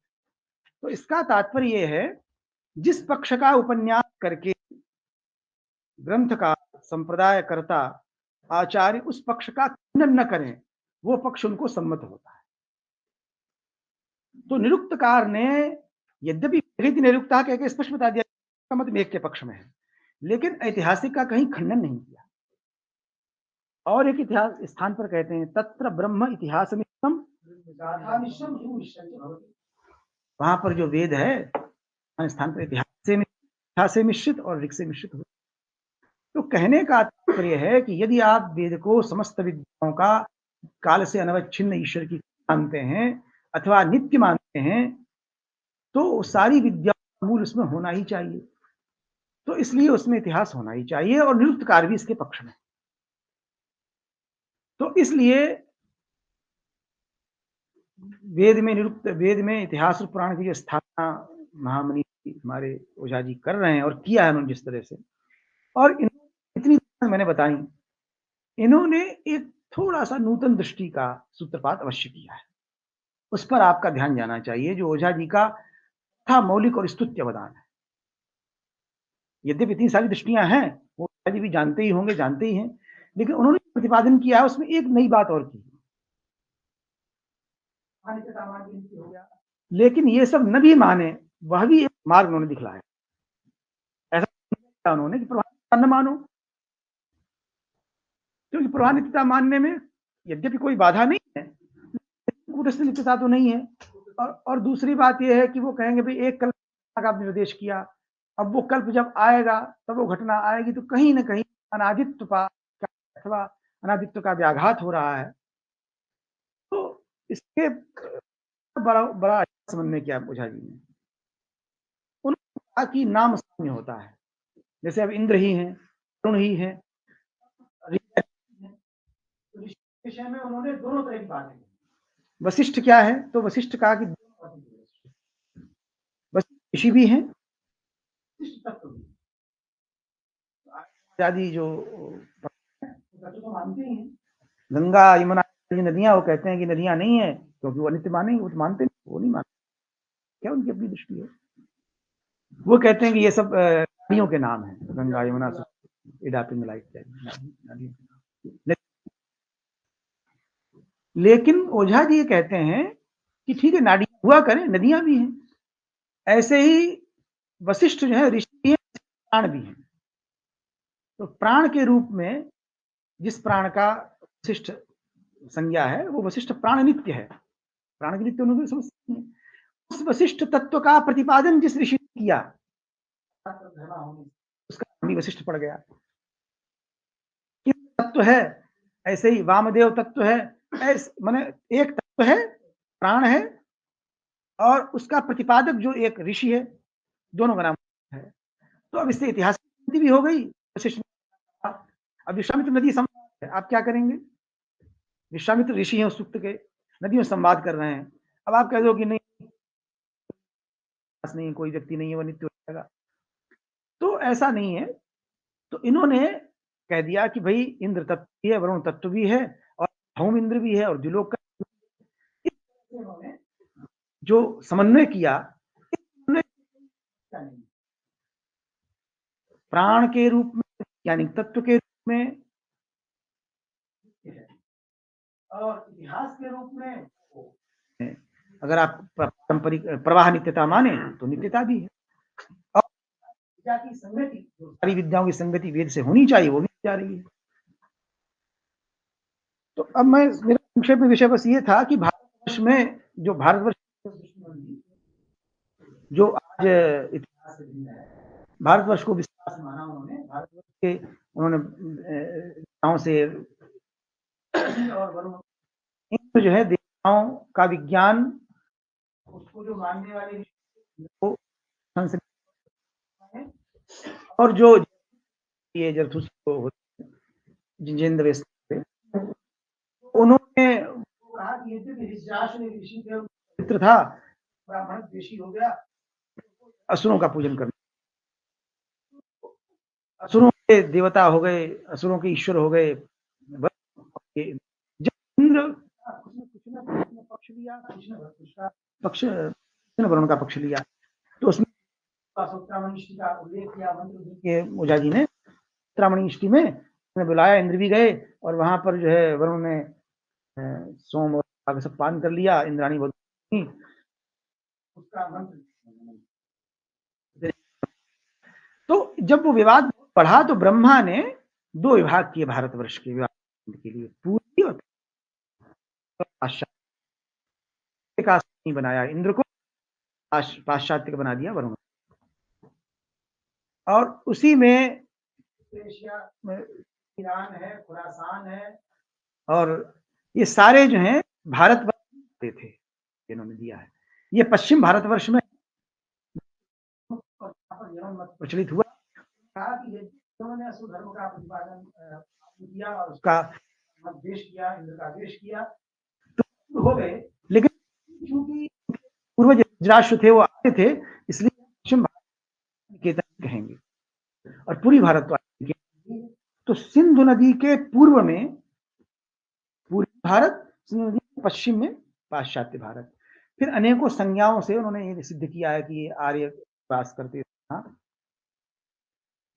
तो इसका तात्पर्य यह है, जिस पक्ष का उपन्यास करके ग्रंथ का संप्रदाय करता आचार्य उस पक्ष का खंडन न करें, वो पक्ष उनको सम्मत होता है। तो निरुक्तकार ने यद्यपि निरुक्ता कह के स्पष्ट बता दिया का मत मेघ के पक्ष में है, लेकिन ऐतिहासिक का कहीं खंडन नहीं किया। और एक इतिहास स्थान पर कहते हैं तत्र ब्रह्म इतिहास मिश्रम वहां पर जो वेद है स्थान पर इतिहास से मिश्रित और ऋग से मिश्रित हो। तो कहने का तात्पर्य है कि यदि आप वेद को समस्त विद्याओं का काल से अनवच्छिन्न ईश्वर की मानते हैं अथवा नित्य मानते हैं, तो सारी विद्या का मूल उसमें होना ही चाहिए। तो इसलिए उसमें इतिहास होना ही चाहिए और निरुक्तकार भी इसके पक्ष में। तो इसलिए वेद में इतिहास और पुराण की जो स्थापना महामुनि हमारे ओझा जी कर रहे हैं और किया है उन्होंने जिस तरह से, और इतनी मैंने बताई, इन्होंने एक थोड़ा सा नूतन दृष्टि का सूत्रपात अवश्य किया है। उस पर आपका ध्यान जाना चाहिए, जो ओझा जी का था मौलिक और स्तुत्य अवदान है। यद्यपि इतनी सारी दृष्टियां हैं, वो ओझा जी भी जानते ही होंगे, जानते ही हैं, लेकिन उन्होंने प्रतिपादन किया है उसमें एक नई बात और की। लेकिन ये सब न भी माने, वह भी एक मार्ग उन्होंने दिखलाया। ऐसा उन्होंने कि प्रवाह न मानो, क्योंकि प्रवाह नित्यता मानने में यद्यपि कोई बाधा नहीं है, कूटस्थ नित्यता तो नहीं है। और दूसरी बात यह है कि वो कहेंगे भाई एक कल्प का आप निर्देश किया, अब वो कल्प जब आएगा तब वो घटना आएगी, तो कहीं ना कहीं अनादित्व का अथवा अनादित्व का व्याघात हो रहा है। तो इसके बड़ा समझ में किया ओझा जी ने। उन्होंने कहा कि नाम साम्य होता है, जैसे अब इंद्र ही हैं, वरुण ही हैं, विषय में उन्होंने दोनों तरह की बातें की। वशिष्ठ क्या है, तो वशिष्ठ कहा कि ऋषि भी हैं, आदि जो तो मानते ही हैं। गंगा यमुना नदियां, वो कहते हैं कि नदियां नहीं है क्योंकि वो नित्य मानेंगे, वो तो मानते नहीं, वो नहीं मानते। क्या उनकी अपनी दृष्टि है? वो कहते हैं कि ये सब नदियों के नाम है, गंगा यमुना इडापी मिलाई नदियों। लेकिन ओझा जी ये कहते हैं कि ठीक है, नाड़ी हुआ करें, नदियां भी हैं। ऐसे ही वशिष्ठ जो है ऋषि हैं, प्राण भी हैं। तो प्राण के रूप में जिस प्राण का वशिष्ठ संज्ञा है, वो वशिष्ठ प्राण नित्य है। प्राण के नित्य उन्होंने समझते हैं। उस वशिष्ठ तत्व का प्रतिपादन जिस ऋषि ने किया, उसका भी वशिष्ठ पड़ गया। तत्व है, ऐसे ही वामदेव तत्व है, माने एक तत्व है, प्राण है, और उसका प्रतिपादक जो एक ऋषि है, दोनों का नाम है। तो अब इससे इतिहास भी हो गई। वशिष्ठ, अब विश्वामित्र नदी संवाद है, आप क्या करेंगे? विश्वामित्र ऋषि हैं उस सूक्त के, नदी में संवाद कर रहे हैं। अब आप कह दो कि नहीं, कोई व्यक्ति नहीं है, वो नित्य हो जाएगा, तो ऐसा नहीं है। तो इन्होंने कह दिया कि भाई इंद्र तत्व भी है, वरुण तत्व भी है, और धौम इंद्र भी है, और द्युलोक का जो समन्वय किया, प्राण के रूप में यानी तत्व के रूप में और इतिहास के रूप में, अगर आप पारंपरिक प्रवाह नित्यता माने तो नित्यता भी है। और विद्या की संगति, सारी विद्याओं की संगति वेद से होनी चाहिए, वो भी जा रही है। तो अब मेरा संक्षेप में विषय बस ये था कि भारतवर्ष में जो जो आज इतिहास भारतवर्ष को विश्वास माना उन्होंने, भारतवर्ष के उन्होंने से और वरुण जो है देवताओं का विज्ञान, उसको जो मानने वाले और जो ये जिजेंद्र उन्होंने कहा कि मित्र था, ब्राह्मण द्वेषी हो गया, असुरों का पूजन करना, असुरों के देवता हो गए, असुरों के ईश्वर हो गए। जब इंद्र पक्ष लिया, वरुण का पक्ष लिया, तो उसमें का उल्लेख किया मंत्र के ओझा जी ने। उत्तरामणि में बुलाया, इंद्र भी गए, और वहां पर जो है वरुण ने सोम और सब पान कर लिया। इंद्राणी बहुत उसका मंत्र। तो जब वो विवाद बढ़ा तो ब्रह्मा ने 2 विभाग किए भारतवर्ष के विवाद के लिए, पूर्वी और पाश्चात्य का नहीं बनाया इंद्र को, पाश्चात्य का बना दिया वरुण। और उसी में एशिया में ईरान है, खुरासान है, और ये सारे जो हैं भारतवर्ष थे इन्होंने दिया है। ये पश्चिम भारतवर्ष में प्रचलित हुआ, कहा कि इन्होंने असुर धर्म का प्रतिपादन किया और उसका देश किया, इंद्र का देश किया, तो हो गए। लेकिन क्योंकि पूर्वज राष्ट्र थे वो आते थे, इसलिए पश्चिम भारत निकेतन कहेंगे और पूरी भारत तो सिंधु नदी के पूर्व में पूर्वी भारत, सिंधु नदी के पश्चिम में पाश्चात्य भारत। फिर अनेकों संज्ञाओं से उन्होंने ये सिद्ध किया है कि आर्य वास करते थे।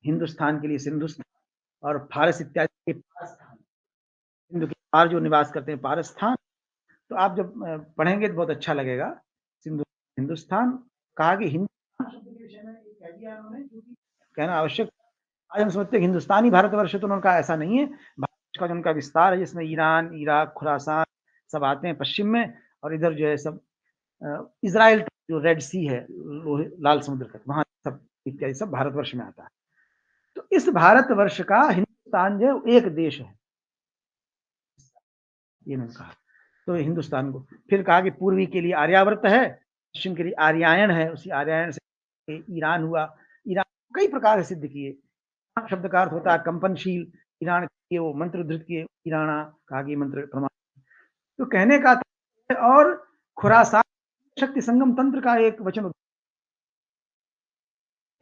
हिंदुस्तान के लिए सिंधुस्तान और फारस इत्यादि के पारस्थान, हिंदू के पार जो निवास करते हैं पारस्थान। तो आप जब पढ़ेंगे तो बहुत अच्छा लगेगा। सिंधु हिंदुस्तान कहा कि हिंदुस्तान शब्द के विषय में कह दिया उन्होंने, क्योंकि कहना आवश्यक। आज हम समझते हैं हिंदुस्तानी भारतवर्ष, तो उन्होंने कहा ऐसा नहीं है। भारत का जो उनका विस्तार है जिसमें ईरान, इराक, खुरासान सब आते हैं पश्चिम में, और इधर जो है सब इजराइल जो रेड सी है, लाल समुद्र तक, वहां सब इत्यादि सब भारतवर्ष में आता है। तो इस भारतवर्ष का हिंदुस्तान जो एक देश है, ये उन्होंने कहा। तो हिंदुस्तान को फिर कहा कि पूर्वी के लिए आर्यावर्त है, पश्चिम के लिए आर्यायन है। उसी आर्यायन से ईरान हुआ। ईरान कई प्रकार से सिद्ध किए। शब्द का अर्थ होता है कंपनशील। ईरान किए वो मंत्र धृत किए, ईराना कहा कि मंत्र प्रमाण। तो कहने का और खुरासान शक्ति संगम तंत्र का एक वचन,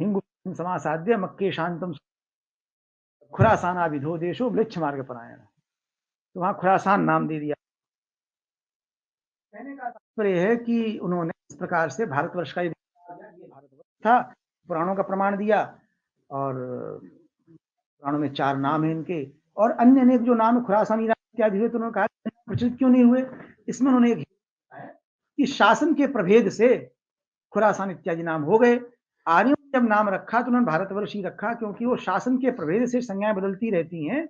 हिंगु समासाद्य मक्के शांतम खुरासाना विधो देशो मृक्ष मार्ग परायण। तो वहां खुरासान नाम दे दिया। कहने का तात्पर्य है कि उन्होंने इस प्रकार से भारतवर्ष का ये भारतवर्ष था, पुराणों का प्रमाण दिया, और पुराणों में 4 नाम है इनके, और अन्य अनेक जो नाम खुरासान इत्यादि हुए, तो उन्होंने कहा प्रचलित क्यों नहीं हुए। इसमें उन्होंने एक कि शासन के प्रभेद से खुरासान इत्यादि नाम हो गए। आर्यों ने जब नाम रखा तो उन्होंने भारतवर्ष ही रखा, क्योंकि वो शासन के प्रभेद से संज्ञाएं बदलती रहती हैं,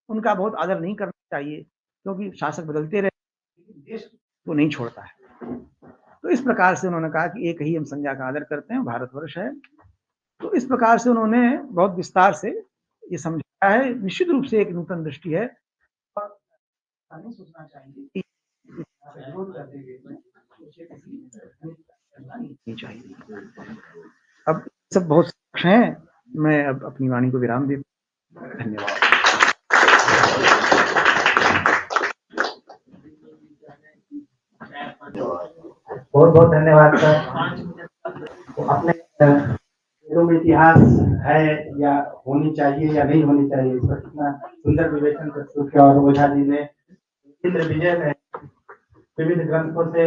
उनका बहुत आदर नहीं करना चाहिए, क्योंकि शासक बदलते रहते, देश वो नहीं छोड़ता है। तो इस प्रकार से उन्होंने कहा कि एक ही हम संज्ञा का आदर करते हैं, भारतवर्ष है। तो इस प्रकार से उन्होंने बहुत विस्तार से ये समझाया है। निश्चित रूप से एक नूतन दृष्टि है, और नहीं सोचना चाहिए कि विरोध करते हुए नहीं चाहिए। अब सब बहुत हैं, मैं अब अपनी वाणी को विराम देता हूं। धन्यवाद। बहुत बहुत धन्यवाद सर। तो अपने वेदों में इतिहास है या होनी चाहिए या नहीं होनी चाहिए, इस पर कितना सुंदर विवेचन प्रस्तुत किया। और ओझा जी ने इंद्र विजय में विविध ग्रंथों से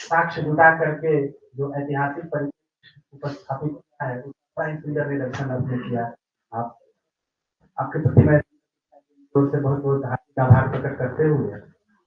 साक्ष्य जुटा करके जो ऐतिहासिक परिचय उपस्थापित किया है, उसका ही सुंदर निदर्शन आपने किया। आपके प्रति मैं से बहुत बहुत हार्दिक आभार प्रकट करते हुए